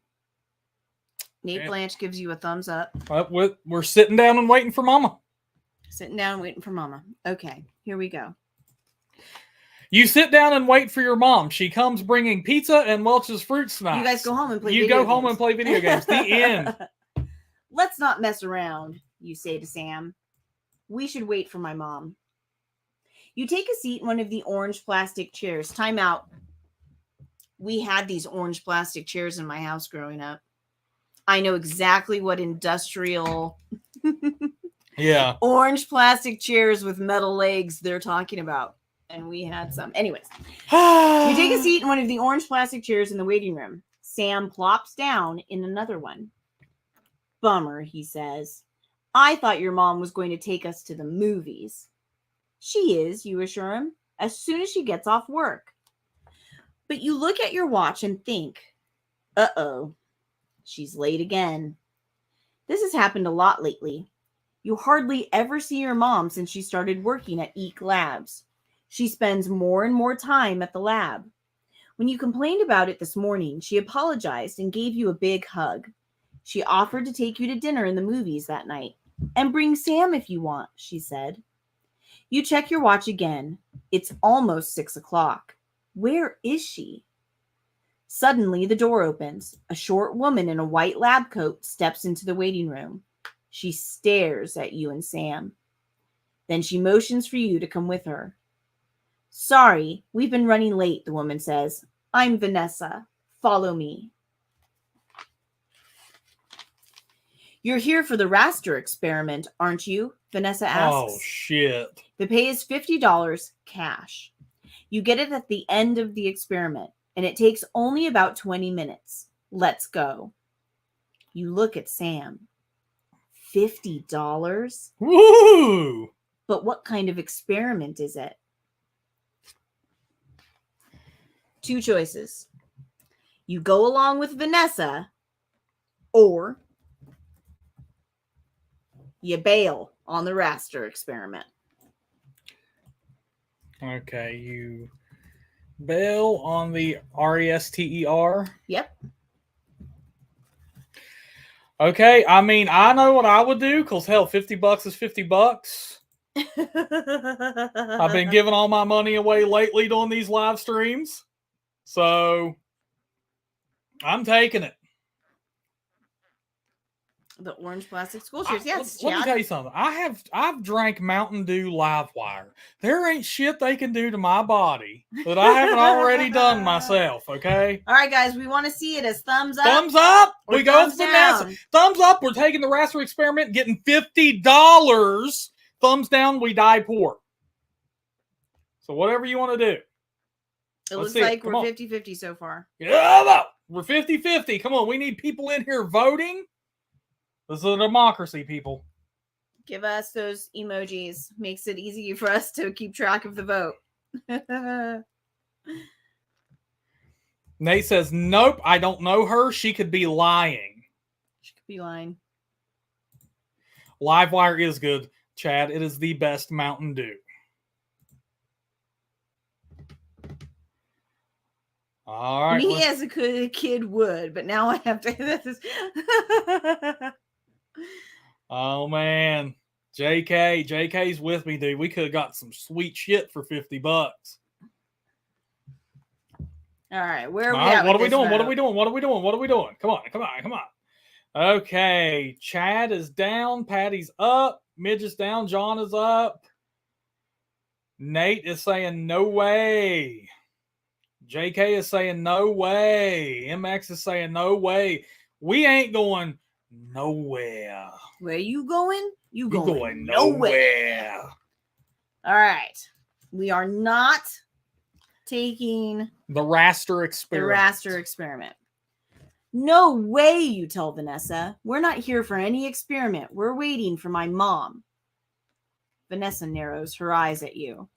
Nate Blanche gives you a thumbs up. We're sitting down and waiting for mama. Sitting down and waiting for mama. Okay, here we go. You sit down and wait for your mom. She comes bringing pizza and Welch's fruit snacks. You guys go home and play video games. You go home and play video games. The end. Let's not mess around, you say to Sam. We should wait for my mom. You take a seat in one of the orange plastic chairs. Time out. We had these orange plastic chairs in my house growing up. I know exactly what industrial orange plastic chairs with metal legs they're talking about. And we had some. Anyways, you take a seat in one of the orange plastic chairs in the waiting room. Sam plops down in another one. Bummer, he says. I thought your mom was going to take us to the movies. She is, you assure him, as soon as she gets off work. But you look at your watch and think, uh-oh, she's late again. This has happened a lot lately. You hardly ever see your mom since she started working at Eeek Labs. She spends more and more time at the lab. When you complained about it this morning, she apologized and gave you a big hug. She offered to take you to dinner in the movies that night. And bring Sam if you want, she said. You check your watch again. It's almost 6 o'clock. Where is she? Suddenly, the door opens. A short woman in a white lab coat steps into the waiting room. She stares at you and Sam. Then she motions for you to come with her. Sorry, we've been running late, the woman says. I'm Vanessa. Follow me. You're here for the raster experiment, aren't you? Vanessa asks. Oh, shit. The pay is $50 cash. You get it at the end of the experiment, and it takes only about 20 minutes. Let's go. You look at Sam. $50? Woo! But what kind of experiment is it? 2 choices. You go along with Vanessa, or you bail on the raster experiment. Okay, you bail on the RESTER? Yep. Okay, I mean, I know what I would do, because hell, $50 is $50. I've been giving all my money away lately doing these live streams. So I'm taking it. The orange plastic school chairs. Yes, let me tell you something. I've drank Mountain Dew Livewire. There ain't shit they can do to my body that I haven't already done myself. Okay. All right, guys, we want to see it as thumbs up. Thumbs up. Or We go thumbs with Vanessa. down. Thumbs up. We're taking the Raster experiment, getting $50. Thumbs down. We die poor. So whatever you want to do. It Let's looks see. like Come we're on. 50-50 so far. Yeah, we're 50-50. Come on, we need people in here voting. This is a democracy, people. Give us those emojis. Makes it easy for us to keep track of the vote. Nate says, nope, I don't know her. She could be lying. She could be lying. Livewire is good, Chad. It is the best Mountain Dew. All right. Me as a kid would, but now I have to. Oh, man. JK's with me, dude. We could have got some sweet shit for $50. All right, where are we All right, at? what are we doing? Vote? What are we doing? What are we doing? What are we doing? Come on, come on, come on. Okay, Chad is down. Patty's up. Midge is down. John is up. Nate is saying no way. JK is saying no way. MX is saying no way. We ain't going nowhere. Where you going? You going nowhere. All right. We are not taking The Raster experiment. the Raster experiment. No way, you tell Vanessa. We're not here for any experiment. We're waiting for my mom. Vanessa narrows her eyes at you.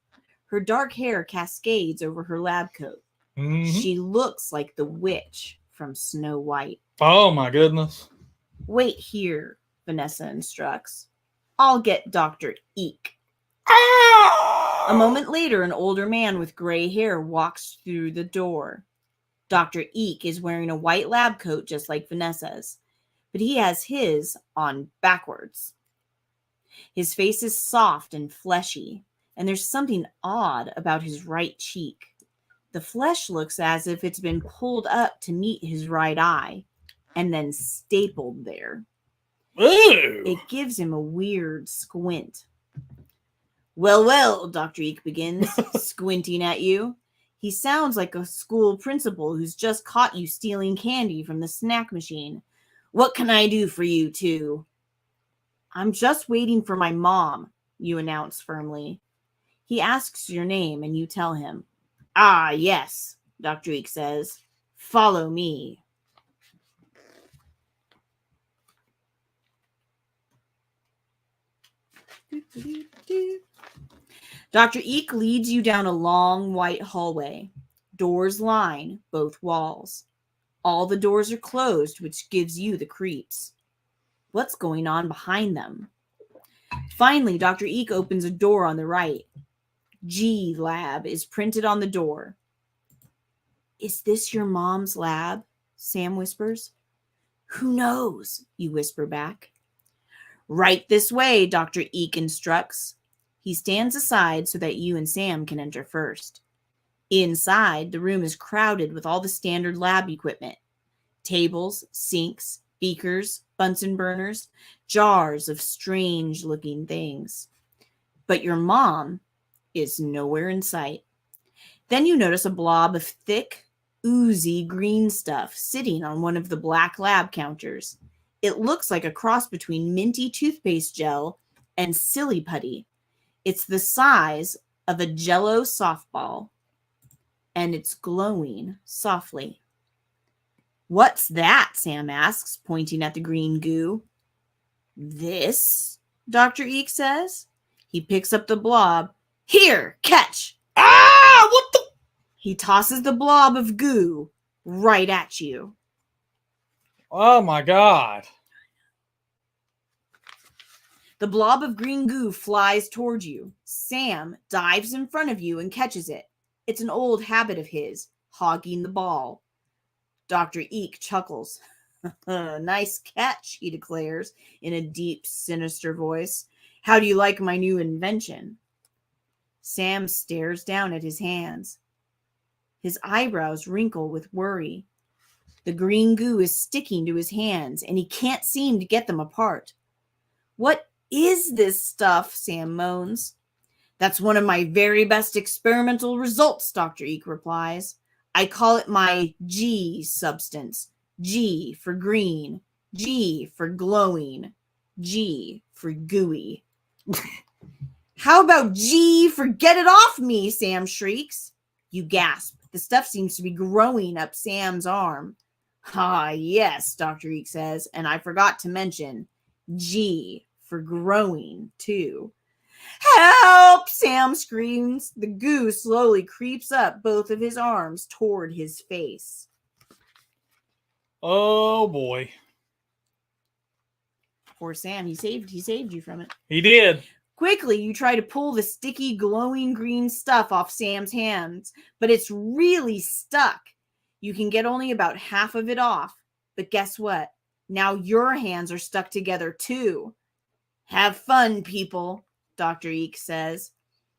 Her dark hair cascades over her lab coat. Mm-hmm. She looks like the witch from Snow White. Oh, my goodness. Wait here, Vanessa instructs. I'll get Dr. Eeek. Ah! A moment later, an older man with gray hair walks through the door. Dr. Eeek is wearing a white lab coat just like Vanessa's, but he has his on backwards. His face is soft and fleshy, and there's something odd about his right cheek. The flesh looks as if it's been pulled up to meet his right eye and then stapled there. Ooh. It gives him a weird squint. Well, well, Dr. Eeek begins, squinting at you. He sounds like a school principal who's just caught you stealing candy from the snack machine. What can I do for you two? I'm just waiting for my mom, you announce firmly. He asks your name and you tell him. Ah, yes, Dr. Eeek says. Follow me. Dr. Eeek leads you down a long white hallway. Doors line both walls. All the doors are closed, which gives you the creeps. What's going on behind them? Finally, Dr. Eeek opens a door on the right. G Lab is printed on the door. Is this your mom's lab? Sam whispers. Who knows? You whisper back. Right this way, Dr. Eeek instructs. He stands aside so that you and Sam can enter first. Inside, the room is crowded with all the standard lab equipment. Tables, sinks, beakers, Bunsen burners, jars of strange-looking things. But your mom is nowhere in sight. Then you notice a blob of thick, oozy green stuff sitting on one of the black lab counters. It looks like a cross between minty toothpaste gel and silly putty. It's the size of a Jell-O softball, and it's glowing softly. What's that? Sam asks, pointing at the green goo. This, Dr. Eeek says. He picks up the blob. Here, catch! Ah! What the? He tosses the blob of goo right at you. Oh, my God. The blob of green goo flies towards you. Sam dives in front of you and catches it. It's an old habit of his, hogging the ball. Dr. Eeek chuckles. Nice catch, he declares in a deep, sinister voice. How do you like my new invention? Sam stares down at his hands. His eyebrows wrinkle with worry. The green goo is sticking to his hands, and he can't seem to get them apart. What is this stuff? Sam moans. That's one of my very best experimental results, Dr. Eek replies. I call it my G substance. G for green. G for glowing. G for gooey. How about G for get it off me? Sam shrieks. You gasp. The stuff seems to be growing up Sam's arm. Ah, yes, Dr. Eek says, and I forgot to mention G for growing, too. Help! Sam screams. The goo slowly creeps up both of his arms toward his face. Oh boy. Poor Sam, he saved you from it. He did. Quickly, you try to pull the sticky, glowing green stuff off Sam's hands, but it's really stuck. You can get only about half of it off. But guess what? Now your hands are stuck together too. Have fun, people, Dr. Eek says.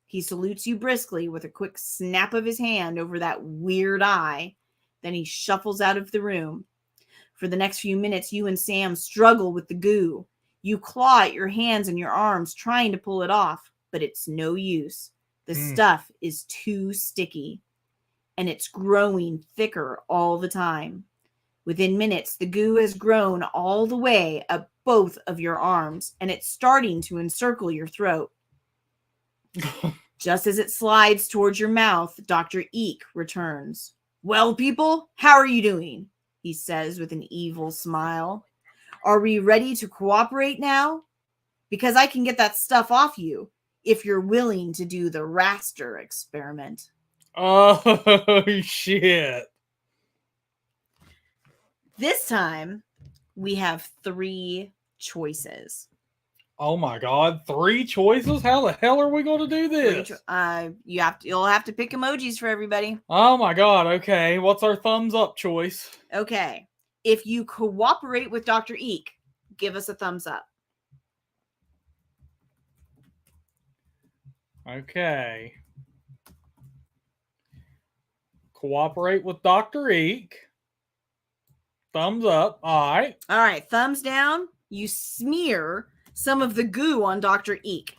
He salutes you briskly with a quick snap of his hand over that weird eye. Then he shuffles out of the room. For the next few minutes, you and Sam struggle with the goo. You claw at your hands and your arms trying to pull it off, but it's no use. The stuff is too sticky, and it's growing thicker all the time. Within minutes, the goo has grown all the way up both of your arms, and it's starting to encircle your throat. Just as it slides towards your mouth, Dr. Eek returns. Well, people, how are you doing? He says with an evil smile. Are we ready to cooperate now? Because I can get that stuff off you if you're willing to do the raster experiment. Oh, shit. This time, we have 3 choices. Oh my God, 3 choices? How the hell are we going to do this? You'll have to pick emojis for everybody. Oh my God, okay. What's our thumbs up choice? Okay. If you cooperate with Dr. Eek, give us a thumbs up. Okay. Cooperate with Dr. Eek. Thumbs up. All right. All right. Thumbs down. You smear some of the goo on Dr. Eek.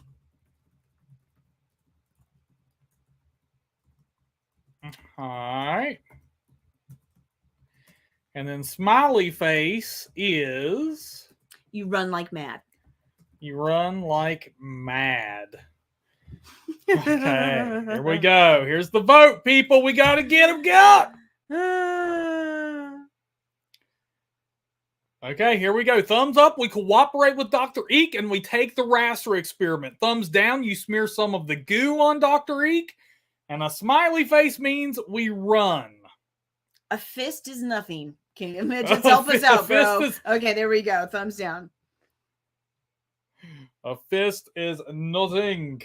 All right. And then smiley face is... You run like mad. You run like mad. Okay, here we go. Here's the vote, people. We got to get them going. Okay, here we go. Thumbs up, we cooperate with Dr. Eek and we take the raster experiment. Thumbs down, you smear some of the goo on Dr. Eek. And a smiley face means we run. A fist is nothing. Can you imagine? Help us out, bro. Okay, there we go. Thumbs down. A fist is nothing.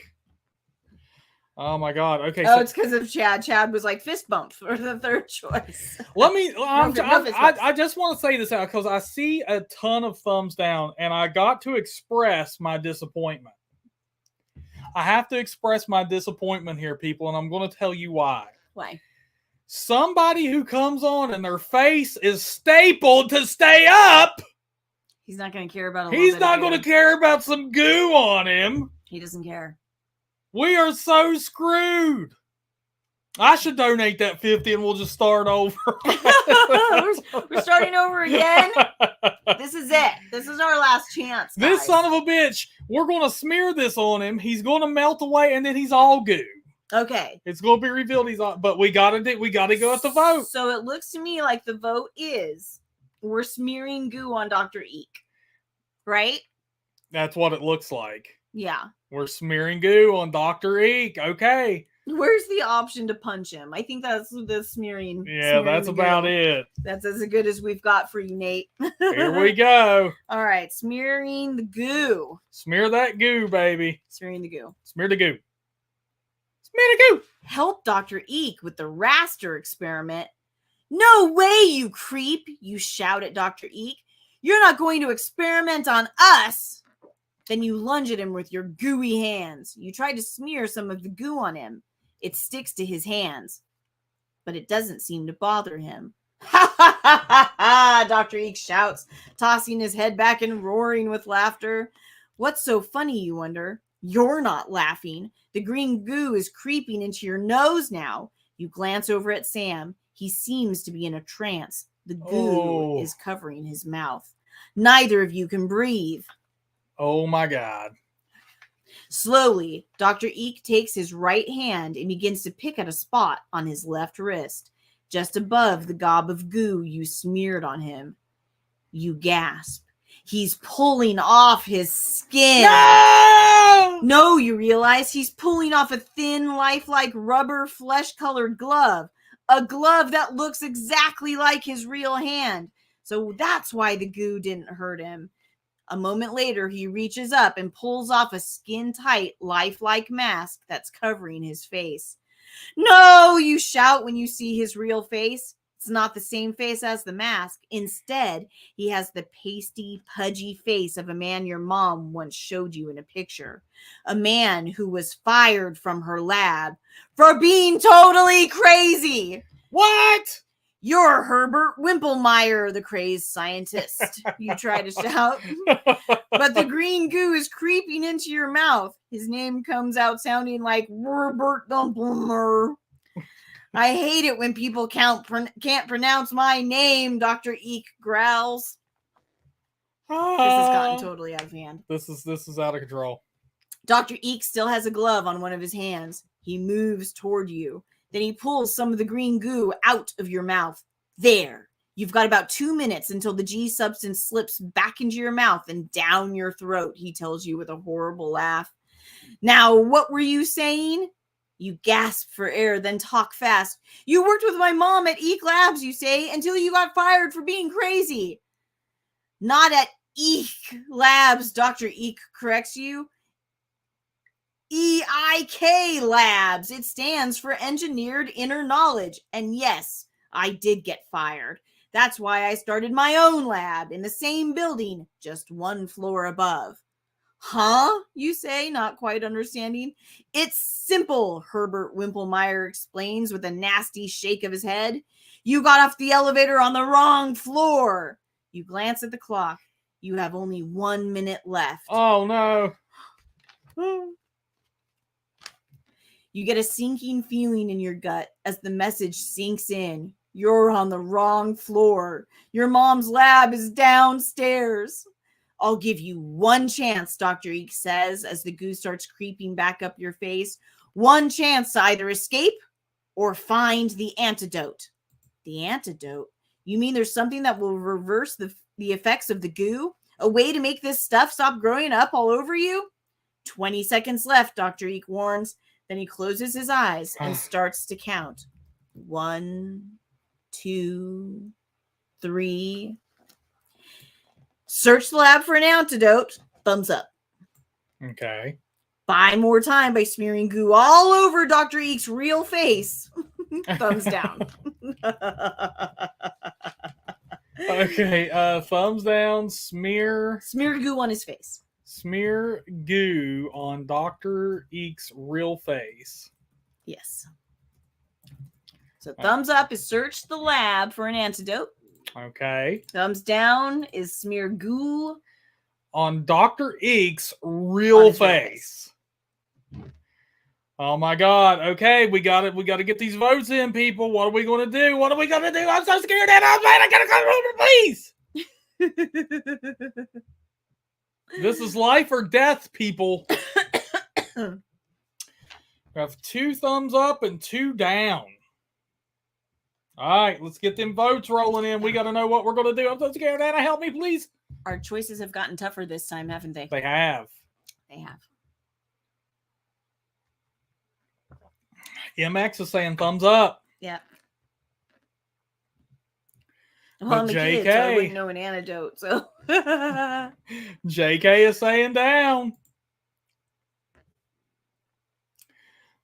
Oh my God. Okay. Oh, so it's because of Chad. Chad was like fist bump for the third choice. Let me. I just want to say this out because I see a ton of thumbs down, and I got to express my disappointment. I have to express my disappointment here, people, and I'm going to tell you why. Why? Somebody who comes on and their face is stapled to stay up. He's not going to care about. He's not going to care about some goo on him. He doesn't care. We are so screwed. I should donate that 50 and we'll just start over. We're starting over again. This is it. This is our last chance, guys. This son of a bitch, we're going to smear this on him. He's going to melt away and then he's all goo. Okay. It's going to be revealed he's all, but we got to go at the vote. So it looks to me like the vote is we're smearing goo on Dr. Eek. Right? That's what it looks like. Yeah. We're smearing goo on Dr. Eek. Okay. Where's the option to punch him? I think that's the smearing. Yeah, that's about it. That's as good as we've got for you, Nate. Here we go. All right. Smearing the goo. Smear that goo, baby. Smearing the goo. Smear the goo. Smear the goo. Help Dr. Eek with the raster experiment. No way, you creep, you shout at Dr. Eek. You're not going to experiment on us. Then you lunge at him with your gooey hands. You try to smear some of the goo on him. It sticks to his hands, but it doesn't seem to bother him. Ha ha ha ha ha! Dr. Eek shouts, tossing his head back and roaring with laughter. What's so funny, you wonder? You're not laughing. The green goo is creeping into your nose now. You glance over at Sam. He seems to be in a trance. The goo is covering his mouth. Neither of you can breathe. Oh my God. Slowly, Dr. Eek takes his right hand and begins to pick at a spot on his left wrist, just above the gob of goo you smeared on him. You gasp. He's pulling off his skin. No, you realize he's pulling off a thin, lifelike rubber, flesh-colored glove. A glove that looks exactly like his real hand. So that's why the goo didn't hurt him. A moment later, he reaches up and pulls off a skin-tight, lifelike mask that's covering his face. No, you shout when you see his real face. It's not the same face as the mask. Instead, he has the pasty, pudgy face of a man your mom once showed you in a picture. A man who was fired from her lab for being totally crazy. What? You're Herbert Wimplemeyer, the crazed scientist, you try to shout. But the green goo is creeping into your mouth. His name comes out sounding like Herbert Wimplemeyer. I hate it when people can't pronounce my name, Dr. Eek growls. This has gotten totally out of hand. This is out of control. Dr. Eek still has a glove on one of his hands. He moves toward you. Then he pulls some of the green goo out of your mouth. There. You've got about 2 minutes until the G substance slips back into your mouth and down your throat, he tells you with a horrible laugh. Now, what were you saying? You gasp for air, then talk fast. You worked with my mom at Eek Labs, you say, until you got fired for being crazy. Not at Eek Labs, Dr. Eek corrects you. Eeek Labs. It stands for Engineered Inner Knowledge. And yes, I did get fired. That's why I started my own lab in the same building, just 1 floor above. Huh? You say, not quite understanding. It's simple, Herbert Wimplemeyer explains with a nasty shake of his head. You got off the elevator on the wrong floor. You glance at the clock. You have only 1 minute left. Oh, no. You get a sinking feeling in your gut as the message sinks in. You're on the wrong floor. Your mom's lab is downstairs. I'll give you 1 chance, Dr. Eek says, as the goo starts creeping back up your face. 1 chance to either escape or find the antidote. The antidote? You mean there's something that will reverse the effects of the goo? A way to make this stuff stop growing up all over you? 20 seconds left, Dr. Eek warns. Then he closes his eyes and starts to count. 1, 2, 3. Search the lab for an antidote. Thumbs up. Okay. Buy more time by smearing goo all over Dr. Eek's real face. Thumbs down. Okay. Thumbs down. Smear goo on his face. Smear goo on Dr. Eek's real face. Yes. So thumbs up is search the lab for an antidote. Okay. Thumbs down is smear goo on Dr. Eek's real face. Oh my God. Okay, we got it. We got to get these votes in, people. What are we going to do? What are we going to do? I'm so scared. I gotta come over, please. This is life or death, people. We have 2 thumbs up and 2 down. All right, let's get them votes rolling in. We got to know what we're going to do. I'm so scared. Anna, help me, please. Our choices have gotten tougher this time, haven't they? They have. They have. MX is saying thumbs up. Yeah. Well, I'm a kid, so I wouldn't know an antidote. So JK is saying down.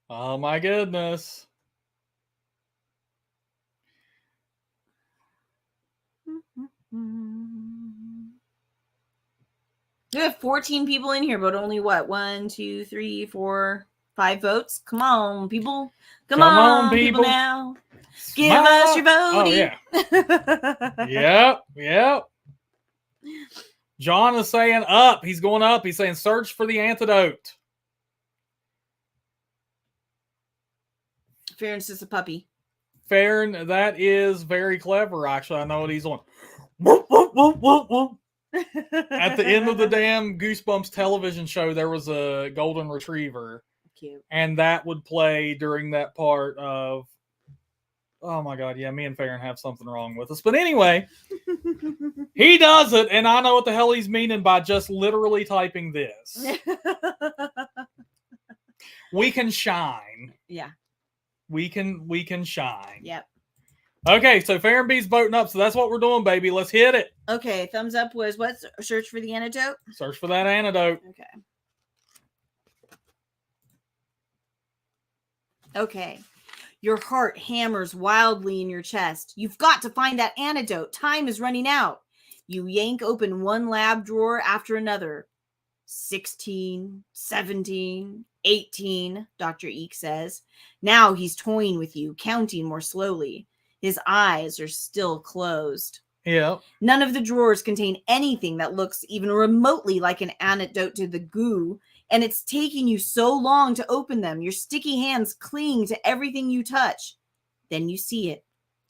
Oh my goodness. We have 14 people in here, but only what? 1, 2, 3, 4, 5 votes. Come on, people. Come on, people now. Give us your voting. Oh, yeah. Yep. John is saying up. He's going up. He's saying search for the antidote. Farron's just a puppy. Farron, that is very clever, actually. I know what he's on. At the end of the damn Goosebumps television show, there was a golden retriever. Cute. And that would play during that part of... Oh my god, yeah, me and Farron have something wrong with us. But anyway, he does it, and I know what the hell he's meaning by just literally typing this. We can shine. Yeah. We can shine. Yep. Okay, so Farron B's voting up, so that's what we're doing, baby. Let's hit it. Okay, thumbs up was what? Search for the antidote? Search for that antidote. Okay. Your heart hammers wildly in your chest. You've got to find that antidote. Time is running out. You yank open one lab drawer after another. 16, 17, 18, Dr. Eeek says. Now he's toying with you, counting more slowly. His eyes are still closed. Yeah. None of the drawers contain anything that looks even remotely like an antidote to the goo, and it's taking you so long to open them. Your sticky hands cling to everything you touch. Then you see it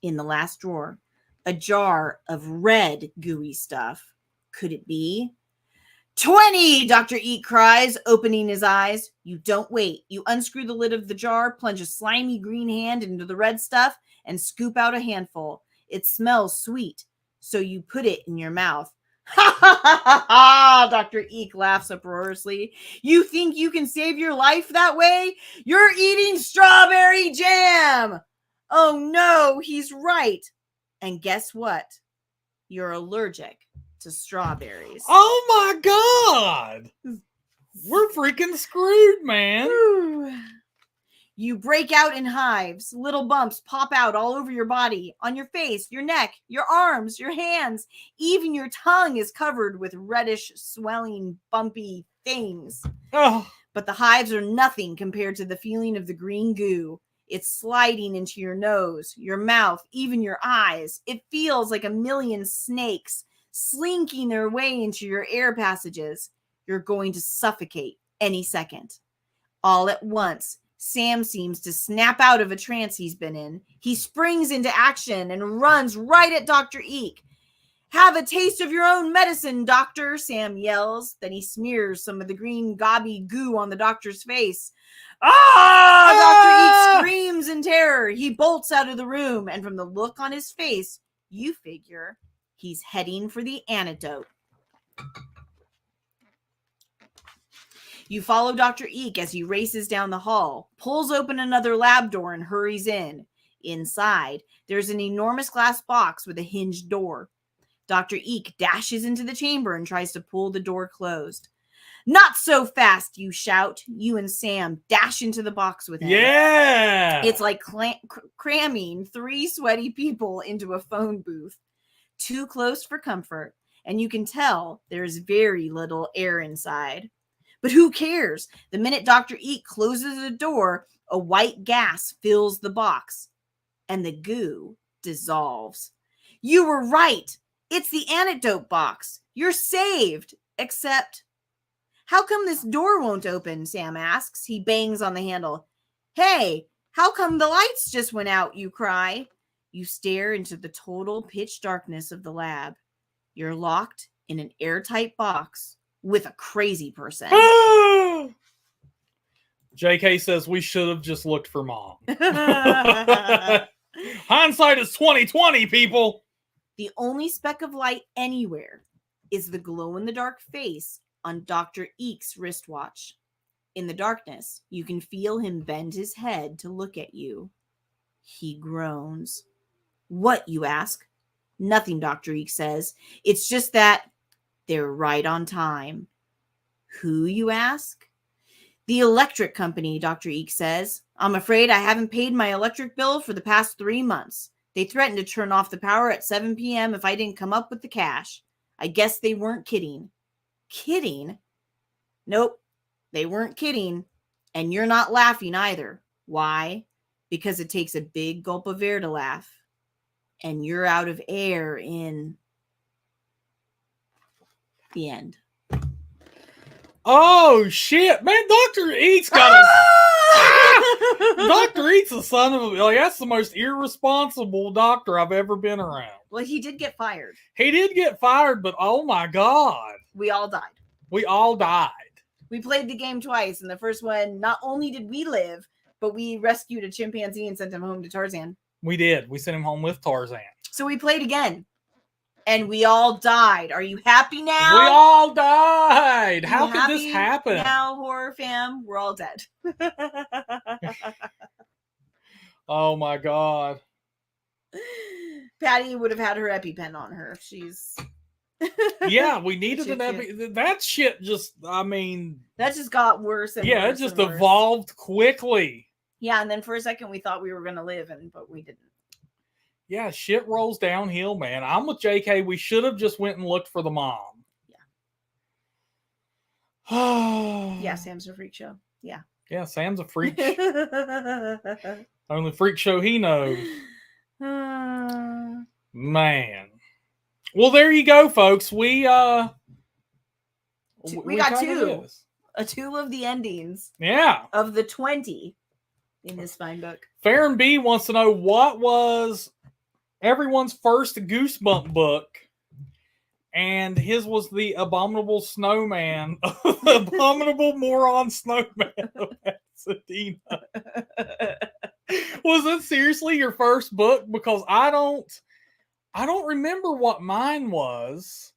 in the last drawer, a jar of red gooey stuff. Could it be? 20, Dr. Eeek cries, opening his eyes. You don't wait. You unscrew the lid of the jar, plunge a slimy green hand into the red stuff, and scoop out a handful. It smells sweet, so you put it in your mouth. Ha ha ha ha ha! Dr. Eeek laughs uproariously. You think you can save your life that way? You're eating strawberry jam! Oh no, he's right. And guess what? You're allergic to strawberries. Oh my god! We're freaking screwed, man. You break out in hives. Little bumps pop out all over your body, on your face, your neck, your arms, your hands. Even your tongue is covered with reddish, swelling, bumpy things. Oh. But the hives are nothing compared to the feeling of the green goo. It's sliding into your nose, your mouth, even your eyes. It feels like a million snakes slinking their way into your air passages. You're going to suffocate any second. All at once, Sam seems to snap out of a trance he's been in. He springs into action and runs right at Dr. Eeek. Have a taste of your own medicine, doctor, Sam yells. Then he smears some of the green gobby goo on the doctor's face. Ah! Dr. Eeek screams in terror. He bolts out of the room, and from the look on his face, you figure he's heading for the antidote. You follow Dr. Eeek as he races down the hall, pulls open another lab door, and hurries in. Inside, there's an enormous glass box with a hinged door. Dr. Eeek dashes into the chamber and tries to pull the door closed. Not so fast, you shout. You and Sam dash into the box with him. Yeah! It's like cramming 3 sweaty people into a phone booth. Too close for comfort, and you can tell there's very little air inside. But who cares? The minute Dr. Eeek closes the door, a white gas fills the box, and the goo dissolves. You were right. It's the antidote box. You're saved. Except, how come this door won't open? Sam asks. He bangs on the handle. Hey, how come the lights just went out? You cry. You stare into the total pitch darkness of the lab. You're locked in an airtight box with a crazy person. JK says we should have just looked for mom. Hindsight is 20/20, people. The only speck of light anywhere is the glow-in-the-dark face on Dr. Eek's wristwatch. In the darkness, you can feel him bend his head to look at you. He groans. What, you ask? Nothing, Dr. Eek says. It's just that they're right on time. Who, you ask? The electric company, Dr. Eek says. I'm afraid I haven't paid my electric bill for the past 3 months. They threatened to turn off the power at 7 p.m. if I didn't come up with the cash. I guess they weren't kidding. Kidding? Nope, they weren't kidding. And you're not laughing either. Why? Because it takes a big gulp of air to laugh. And you're out of air in the end. Oh shit, man! Dr. Eek's got a Dr. Eek's a son of a, like, that's the most irresponsible doctor I've ever been around. Well, he did get fired. He did get fired, but oh my god, We all died. we all died. We played the game twice, and the first one, not only did we live, but we rescued a chimpanzee and sent him home to Tarzan. We did. We sent him home with Tarzan. So we played again, and we all died. Are you happy now? We all died. You How could happy this happen? now, horror fam? We're all dead. Oh my god. Patty would have had her EpiPen on her. She's Yeah, we needed an Shit, epi. That shit just, I mean, that just got worse and yeah, it worse just and worse. evolved quickly. Yeah, and then for a second we thought we were gonna live, but we didn't. Yeah, shit rolls downhill, man. I'm with JK. We should have just went and looked for the mom. Yeah. Yeah. Yeah, Sam's a freak show. Yeah. Yeah, Sam's a freak. Only freak show he knows. Man. Well, there you go, folks. We got kinda two. is. Two of the endings Yeah. of the 20 in this fine book. Farron B wants to know what was everyone's first Goosebump book, and his was the Abominable Snowman, Abominable Moron Snowman of Pasadena. Was it seriously your first book? Because I don't remember what mine was,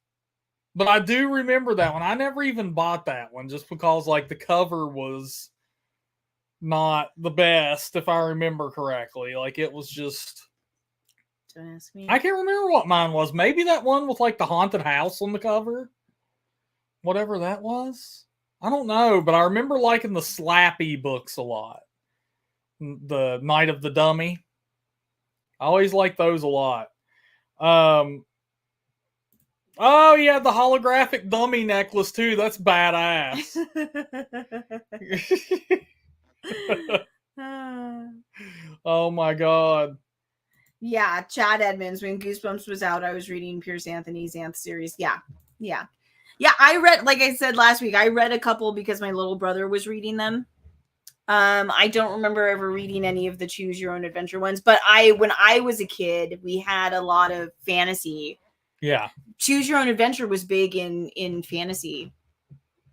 but I do remember that one. I never even bought that one just because like the cover was not the best, if I remember correctly. Like it was just, Don't ask me. I can't remember what mine was. Maybe that one with like the haunted house on the cover, whatever that was. I don't know, but I remember liking the Slappy books a lot. The Night of the Dummy. I always liked those a lot. Oh yeah, the holographic dummy necklace too. That's badass. Oh my god. Yeah, Chad Edmonds. When Goosebumps was out, I was reading Pierce Anthony's Anth series. Yeah. I read, like I said last week, I read a couple because my little brother was reading them. I don't remember ever reading any of the Choose Your Own Adventure ones, but when I was a kid, we had a lot of fantasy. Yeah. Choose Your Own Adventure was big in fantasy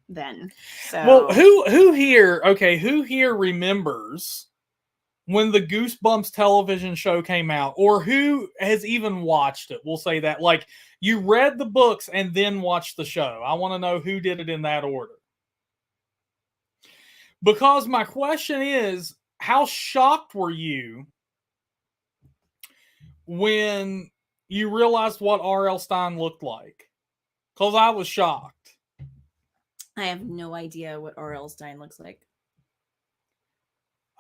then. So Well, who here remembers when the Goosebumps television show came out, or who has even watched it? We'll say that. Like, you read the books and then watched the show. I want to know who did it in that order. Because my question is, how shocked were you when you realized what R.L. Stine looked like? Because I was shocked. I have no idea what R.L. Stine looks like.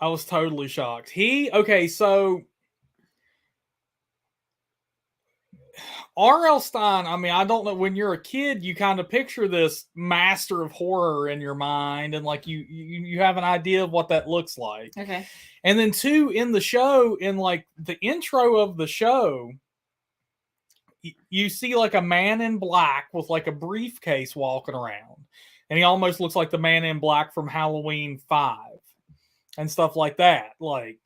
I was totally shocked. So R.L. Stine, I mean, I don't know, when you're a kid, you kind of picture this master of horror in your mind, and like you have an idea of what that looks like. Okay. And then two, in the show, in like the intro of the show, you see like a man in black with like a briefcase walking around, and he almost looks like the man in black from Halloween 5 and stuff like that. Like,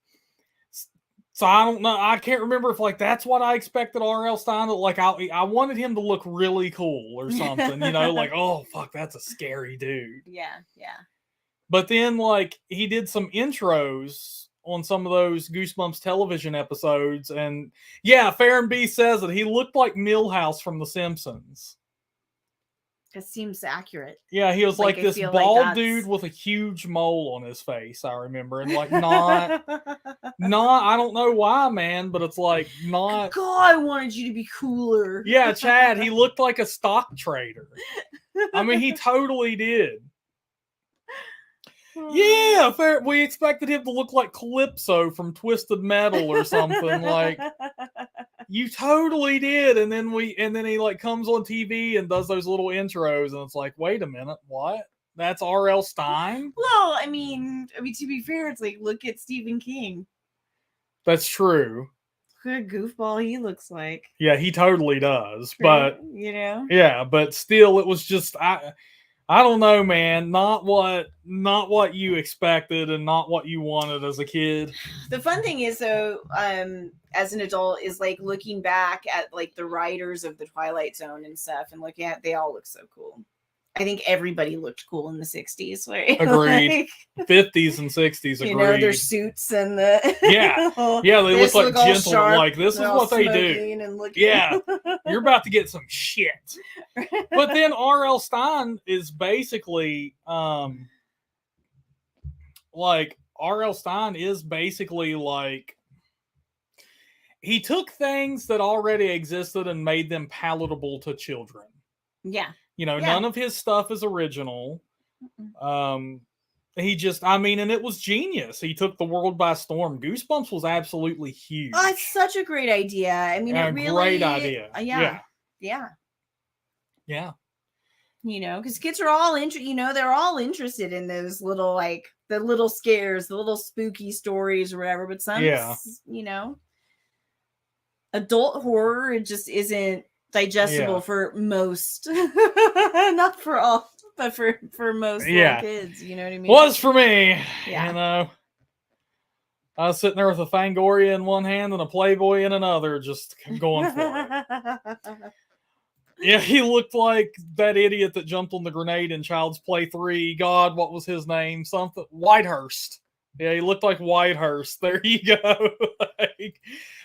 so I don't know. I can't remember if like that's what I expected R.L. Stine to like. I wanted him to look really cool or something, like, oh fuck, that's a scary dude. Yeah. But then like he did some intros on some of those Goosebumps television episodes, and yeah, Farron B says that he looked like Milhouse from The Simpsons. That seems accurate. Yeah, he was like this bald dude with a huge mole on his face, I remember. And like not, I don't know why, man, but it's like not. God, I wanted you to be cooler. Yeah, Chad, he looked like a stock trader. I mean, he totally did. Yeah, fair. We expected him to look like Calypso from Twisted Metal or something. Like, you totally did. And then he like comes on TV and does those little intros, and it's like, wait a minute, what? That's R.L. Stine? Well, I mean, to be fair, it's like, look at Stephen King. That's true. What a goofball he looks like. Yeah, he totally does. Right? But Yeah, but still, it was just I don't know, man. Not what you expected, and not what you wanted as a kid. The fun thing is, though, as an adult, is like looking back at like the writers of the Twilight Zone and stuff, and looking at, they all look so cool. I think everybody looked cool in the 60s, right? Agreed. 50s and 60s, agreed. You know, their suits and the yeah, they look like gentle. Like, this is what they do. Yeah, you're about to get some shit. But then R.L. Stine is basically like R.L. Stine is basically like, he took things that already existed and made them palatable to children. Yeah. You know, none of his stuff is original. He just, I mean, and it was genius. He took the world by storm. Goosebumps was absolutely huge. Oh, it's such a great idea. I mean, it really, great idea. Yeah. You know, because kids are all they're all interested in those little, like, the little scares, the little spooky stories or whatever. But some, you know, adult horror, it just isn't digestible for most. Not for all, but for most little kids. You know what I mean? Was for me. Yeah. You know, I was sitting there with a Fangoria in one hand and a Playboy in another, just going for it. Yeah, he looked like that idiot that jumped on the grenade in Child's Play 3. God, what was his name? Something Whitehurst. Yeah, he looked like Whitehurst. There you go. Like,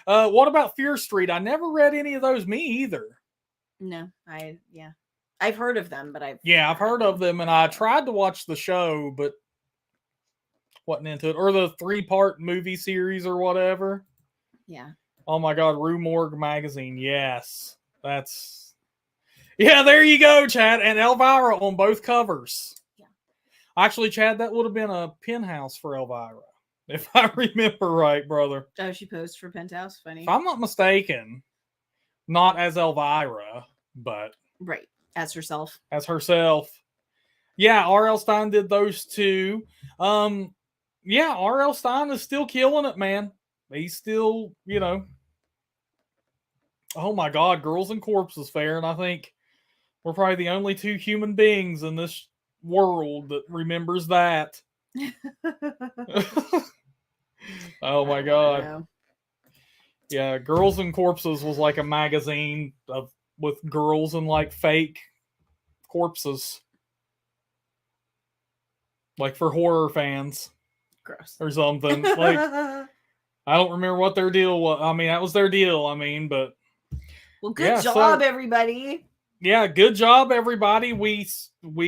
what about Fear Street? I never read any of those. Me either. No, I've heard of them, but I've heard of them, and I tried to watch the show, but wasn't into it. Or the 3-part movie series or whatever. Yeah. Oh my God, Rue Morgue magazine. Yes, that's. Yeah, there you go, Chad. And Elvira on both covers. Yeah. Actually, Chad, that would have been a penthouse for Elvira, if I remember right, brother. Oh, she posed for Penthouse? Funny. If I'm not mistaken, not as Elvira, but... Right, as herself. As herself. Yeah, R.L. Stine did those two. Yeah, R.L. Stine is still killing it, man. He's still, you know... Oh my God, Girls and Corpses fair, and I think... We're probably the only two human beings in this world that remembers that. Oh my God. Yeah, Girls and Corpses was like a magazine with girls and like fake corpses. Like for horror fans. Gross. Or something. Like, I don't remember what their deal was. I mean, that was their deal. I mean, but... Well, good job, everybody. Yeah, good job, everybody. We you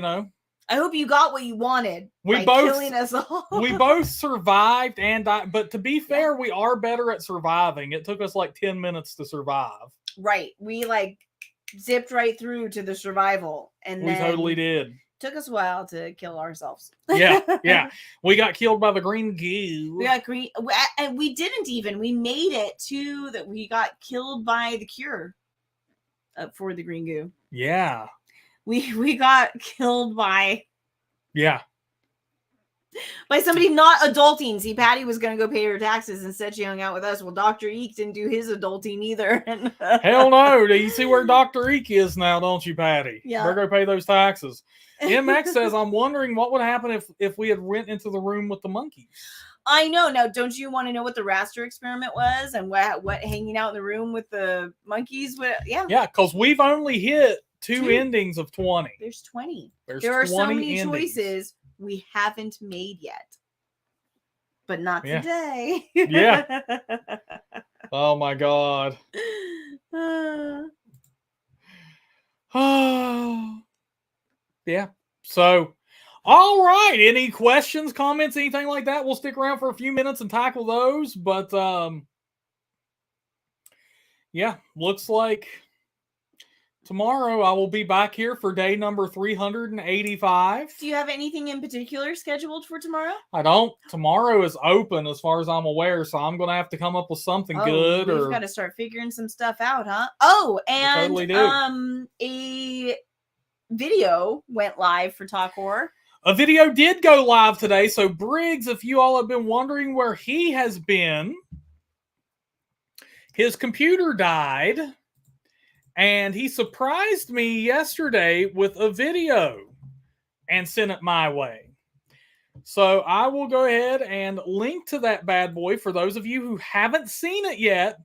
know. I hope you got what you wanted. Killing us all. We both survived and died. But to be fair, we are better at surviving. It took us like 10 minutes to survive. Right. We like zipped right through to the survival. And we totally did. Took us a while to kill ourselves. Yeah. We got killed by the green goo. We got green. And we didn't even. We made it to that. We got killed by the cure. For the green goo. Yeah. We got killed by somebody not adulting. See, Patty was going to go pay her taxes. Instead, she hung out with us. Well, Dr. Eeek didn't do his adulting either. Hell no. Do you see where Dr. Eeek is now, don't you, Patty? Yeah. Better go pay those taxes. MX says, I'm wondering what would happen if we had went into the room with the monkeys. I know. Now, don't you want to know what the raster experiment was and what hanging out in the room with the monkeys? Yeah, because we've only hit two endings of 20. There's 20. There are so many choices we haven't made yet. But not today. Yeah. Oh, my God. Yeah. So... All right. Any questions, comments, anything like that? We'll stick around for a few minutes and tackle those. But yeah, looks like tomorrow I will be back here for day number 385. Do you have anything in particular scheduled for tomorrow? I don't. Tomorrow is open as far as I'm aware, so I'm going to have to come up with something good. We've got to start figuring some stuff out, huh? Oh, and totally do. A video went live for Talk Horror. A video did go live today, so Briggs, if you all have been wondering where he has been, his computer died, and he surprised me yesterday with a video and sent it my way. So I will go ahead and link to that bad boy for those of you who haven't seen it yet.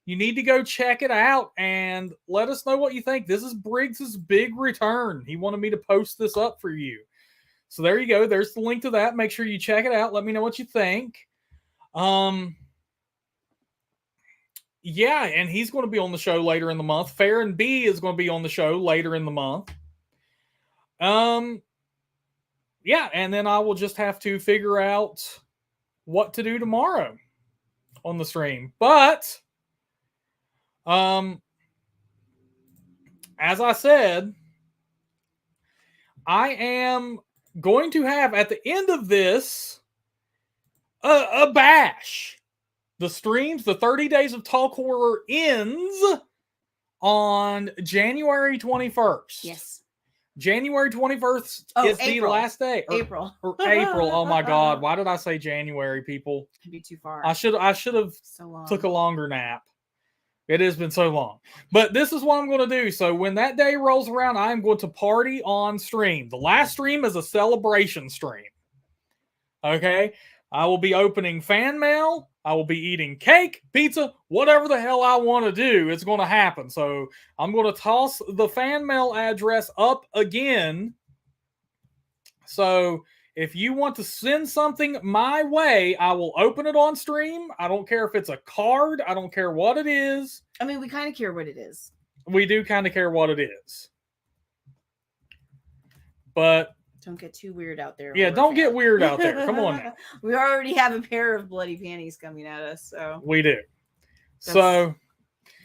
You need to go check it out and let us know what you think. This is Briggs's big return. He wanted me to post this up for you. So there you go. There's the link to that. Make sure you check it out. Let me know what you think. Yeah, and he's going to be on the show later in the month. Farron B is going to be on the show later in the month. Yeah, and then I will just have to figure out what to do tomorrow on the stream. But as I said, I am going to have at the end of this a bash. The streams, the 30 Days of Talk Horror ends on January 21st. Yes. January 21st is the last day. April. April. Oh my God. Why did I say January, people? It'd be too far. I should have took a longer nap. It has been so long. But this is what I'm going to do. So when that day rolls around, I'm going to party on stream. The last stream is a celebration stream. Okay? I will be opening fan mail. I will be eating cake, pizza, whatever the hell I want to do. It's going to happen. So I'm going to toss the fan mail address up again. So if you want to send something my way, I will open it on stream. I don't care if it's a card. I don't care what it is. I mean, we kind of care what it is. We do kind of care what it is. But don't get too weird out there. Yeah, don't get weird out there. Come on now. We already have a pair of bloody panties coming at us, so we do. So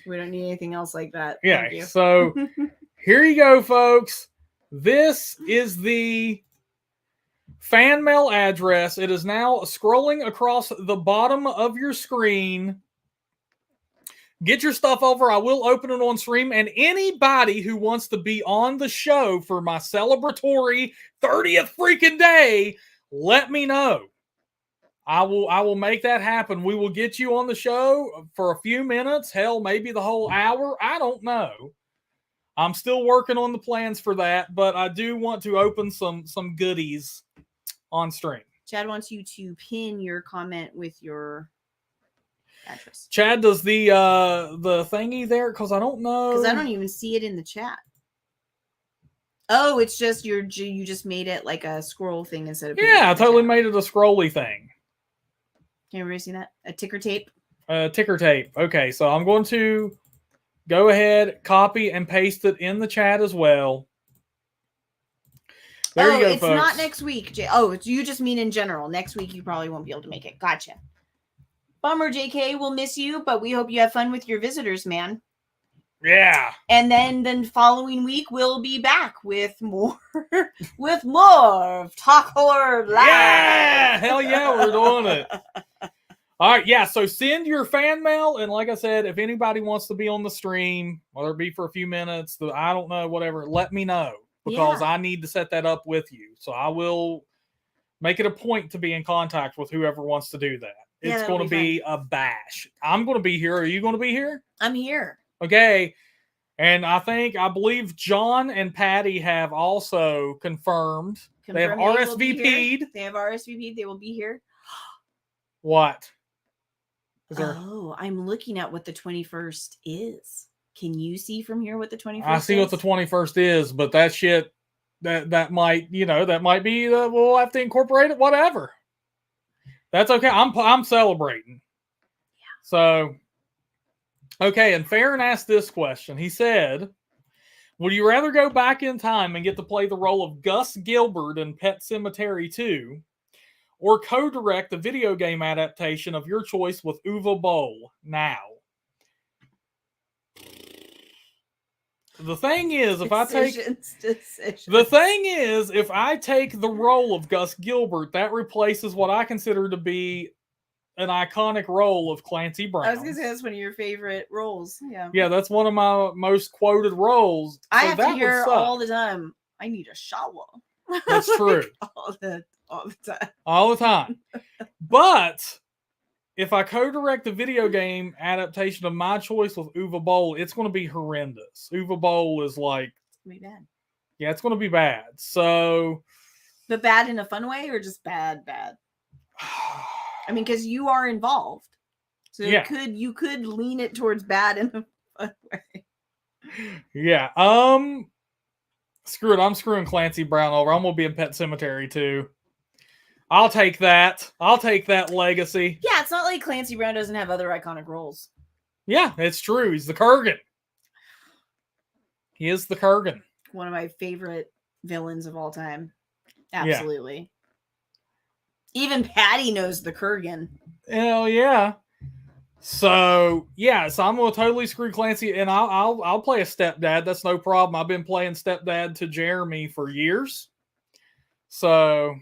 we don't need anything else like that. Yeah. So here you go, folks. This is the fan mail address. It is now scrolling across the bottom of your screen. Get your stuff over. I will open it on stream. And anybody who wants to be on the show for my celebratory 30th freaking day, let me know. I will make that happen. We will get you on the show for a few minutes. Hell, maybe the whole hour. I don't know. I'm still working on the plans for that, but I do want to open some goodies on stream. Chad wants you to pin your comment with your address. Chad does the thingy there because I don't know. Because I don't even see it in the chat. Oh, it's just you just made it like a scroll thing instead of. Yeah, I totally made it a scrolly thing. Can everybody see that? A ticker tape? Ticker tape. Okay, so I'm going to go ahead, copy, and paste it in the chat as well. There you go, it's folks. not next week. You just mean in general. Next week you probably won't be able to make it. Gotcha. Bummer, JK. We'll miss you, but we hope you have fun with your visitors, man. Yeah. And then following week we'll be back with more with more Talk Horror Live. Yeah, hell yeah, we're doing it. All right, yeah. So send your fan mail, and like I said, if anybody wants to be on the stream, whether it be for a few minutes, I don't know, whatever, let me know because I need to set that up with you. So I will make it a point to be in contact with whoever wants to do that. It's going to be a bash. I'm going to be here. Are you going to be here? I'm here. Okay. And I believe John and Patty have also confirmed. They have RSVP'd. They have RSVP'd. They will be here. What? I'm looking at what the 21st is. Can you see from here what the 21st is? I see what the 21st is, but that shit, that might be, we'll have to incorporate it, whatever. That's okay. I'm celebrating. Yeah. So, okay. And Farron asked this question. He said, would you rather go back in time and get to play the role of Gus Gilbert in Pet Sematary 2 or co-direct the video game adaptation of your choice with Uwe Boll now? The thing is, if I take Decisions. the thing is, if I take the role of Gus Gilbert, that replaces what I consider to be an iconic role of Clancy Brown. I was gonna say that's one of your favorite roles. Yeah. Yeah, that's one of my most quoted roles. So I have that to hear would suck. all the time. I need a shower. That's true. all the time. All the time. But if I co-direct a video game adaptation of my choice with Uwe Boll, it's going to be horrendous. Uwe Boll is like, It's gonna be bad. Yeah, it's going to be bad. So, but bad in a fun way, or just bad? I mean, because you are involved, so yeah. you could lean it towards bad in a fun way. Yeah. Screw it. I'm screwing Clancy Brown over. I'm gonna be in Pet Sematary too. I'll take that. I'll take that legacy. Yeah, it's not like Clancy Brown doesn't have other iconic roles. Yeah, it's true. He's the Kurgan. He is the Kurgan. One of my favorite villains of all time. Absolutely. Yeah. Even Patty knows the Kurgan. Hell yeah. So I'm gonna totally screw Clancy, and I'll play a stepdad. That's no problem. I've been playing stepdad to Jeremy for years, so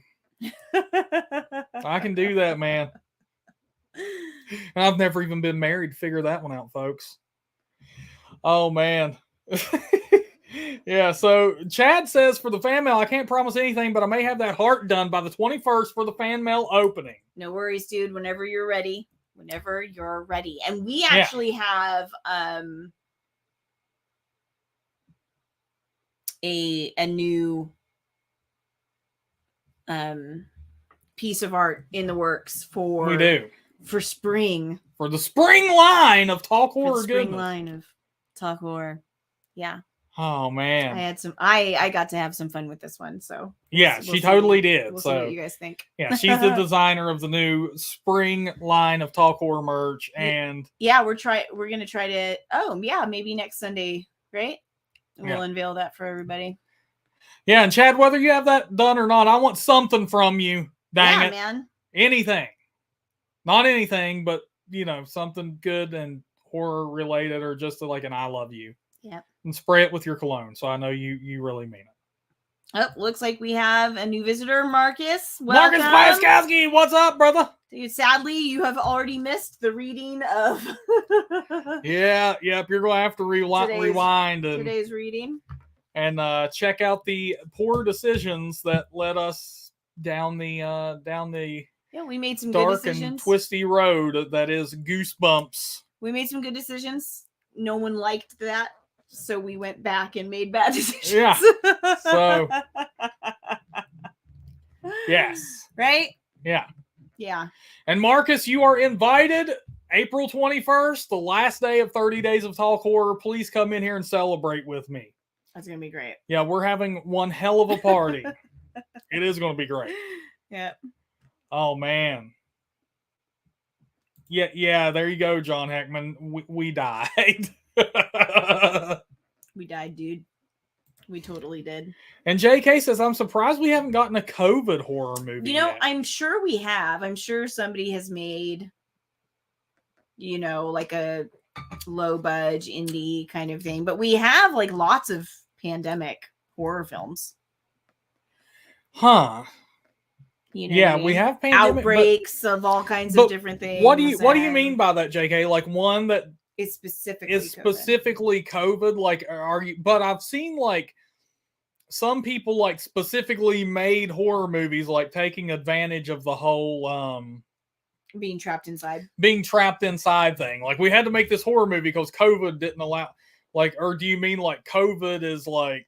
I can do that, man. And I've never even been married. Figure that one out, folks. Oh man. Yeah, so Chad says for the fan mail, I can't promise anything, but I may have that heart done by the 21st for the fan mail opening. No worries, dude. Whenever you're ready. And we actually have a new piece of art in the works for spring. For the spring line of Talk Horror Horror. Yeah. Oh man. I got to have some fun with this one, so yeah, she totally did. We'll so see what you guys think. Yeah, she's the designer of the new spring line of Talk Horror merch, and yeah, we're gonna try to maybe next Sunday, right? We'll unveil that for everybody. Yeah, and Chad, whether you have that done or not, I want something from you. Dang it, man. Anything, not anything, but something good and horror related, or just like an I love you. Yep. And spray it with your cologne, so I know you really mean it. Oh, looks like we have a new visitor, Marcus. Welcome. Marcus Payaskowski, what's up, brother? Dude, sadly, you have already missed the reading of. Yep. You're going to have to rewind and today's reading, and check out the poor decisions that led us down the we made some dark good decisions. And twisty road that is Goosebumps. We made some good decisions. No one liked that. So we went back and made bad decisions. Yeah. So. Yes. Right? Yeah. Yeah. And Marcus, you are invited April 21st, the last day of 30 Days of Talk Horror. Please come in here and celebrate with me. That's going to be great. Yeah, we're having one hell of a party. It is going to be great. Yeah. Oh, man. Yeah, there you go, John Heckman. We died. We died, dude. We totally did. And JK says, I'm surprised we haven't gotten a COVID horror movie yet. I'm sure we have. I'm sure somebody has made, like a low budget indie kind of thing. But we have like lots of pandemic horror films. Huh. We have pandemic outbreaks of all kinds of different things. What do you mean by that, JK? Like one that is specifically COVID? Like, are you? But I've seen like some people like specifically made horror movies, like taking advantage of the whole being trapped inside thing. Like, we had to make this horror movie because COVID didn't allow. Like, or do you mean like COVID is like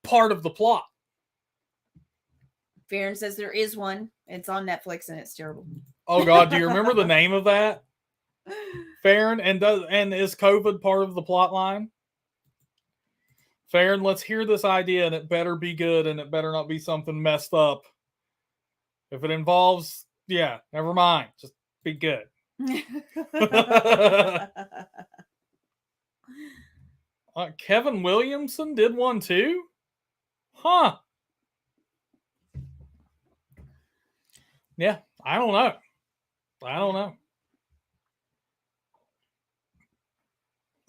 part of the plot? Farron says there is one. It's on Netflix and it's terrible. Oh God, do you remember the name of that? Farron, and is COVID part of the plot line? Farron, let's hear this idea, and it better be good, and it better not be something messed up. If it involves, never mind. Just be good. Kevin Williamson did one too? Huh. Yeah, I don't know.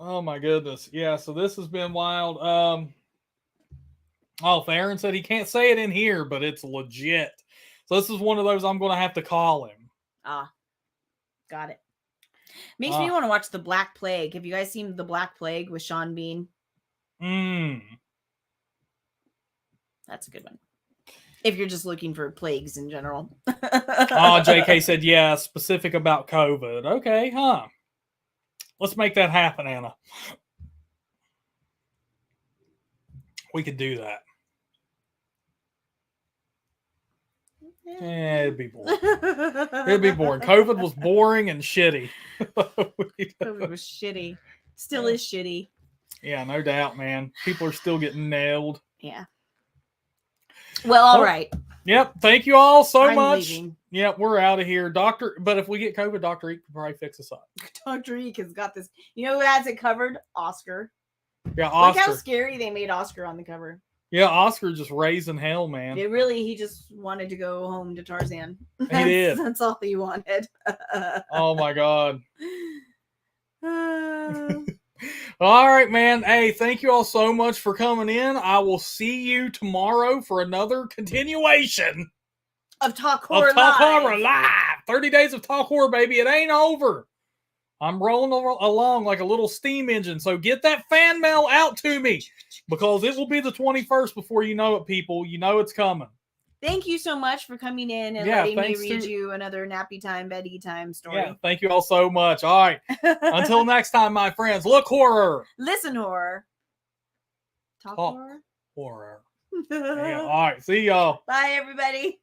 Oh my goodness. Yeah, so this has been wild. Theron said he can't say it in here, but it's legit. So this is one of those I'm going to have to call him. Ah, got it. Makes me want to watch The Black Plague. Have you guys seen The Black Plague with Sean Bean? That's a good one. If you're just looking for plagues in general. JK said, yeah, specific about COVID. Okay, huh? Let's make that happen, Anna. We could do that. Yeah, it'd be boring. It'd be boring. COVID was boring and shitty. COVID was shitty. Still is shitty. Yeah, no doubt, man. People are still getting nailed. Yeah. Well, all right. Yep. Thank you all so much. Leaving. Yep, we're out of here. But if we get COVID, Dr. Eeek can probably fix us up. Dr. Eeek has got this. You know who has it covered? Oscar. Yeah, Oscar. Look how scary they made Oscar on the cover. Yeah, Oscar just raising hell, man. He just wanted to go home to Tarzan. He did. That's all he wanted. Oh my God. All right, man. Hey, thank you all so much for coming in. I will see you tomorrow for another continuation of Talk Horror Live. 30 days of Talk Horror, baby. It ain't over. I'm rolling along like a little steam engine. So get that fan mail out to me because it will be the 21st before you know it, people. You know it's coming. Thank you so much for coming in and letting me read you another nappy time, beddy time story. Yeah, thank you all so much. All right. Until next time, my friends, look horror. Listen horror. Talk horror. Horror. Yeah, all right. See y'all. Bye, everybody.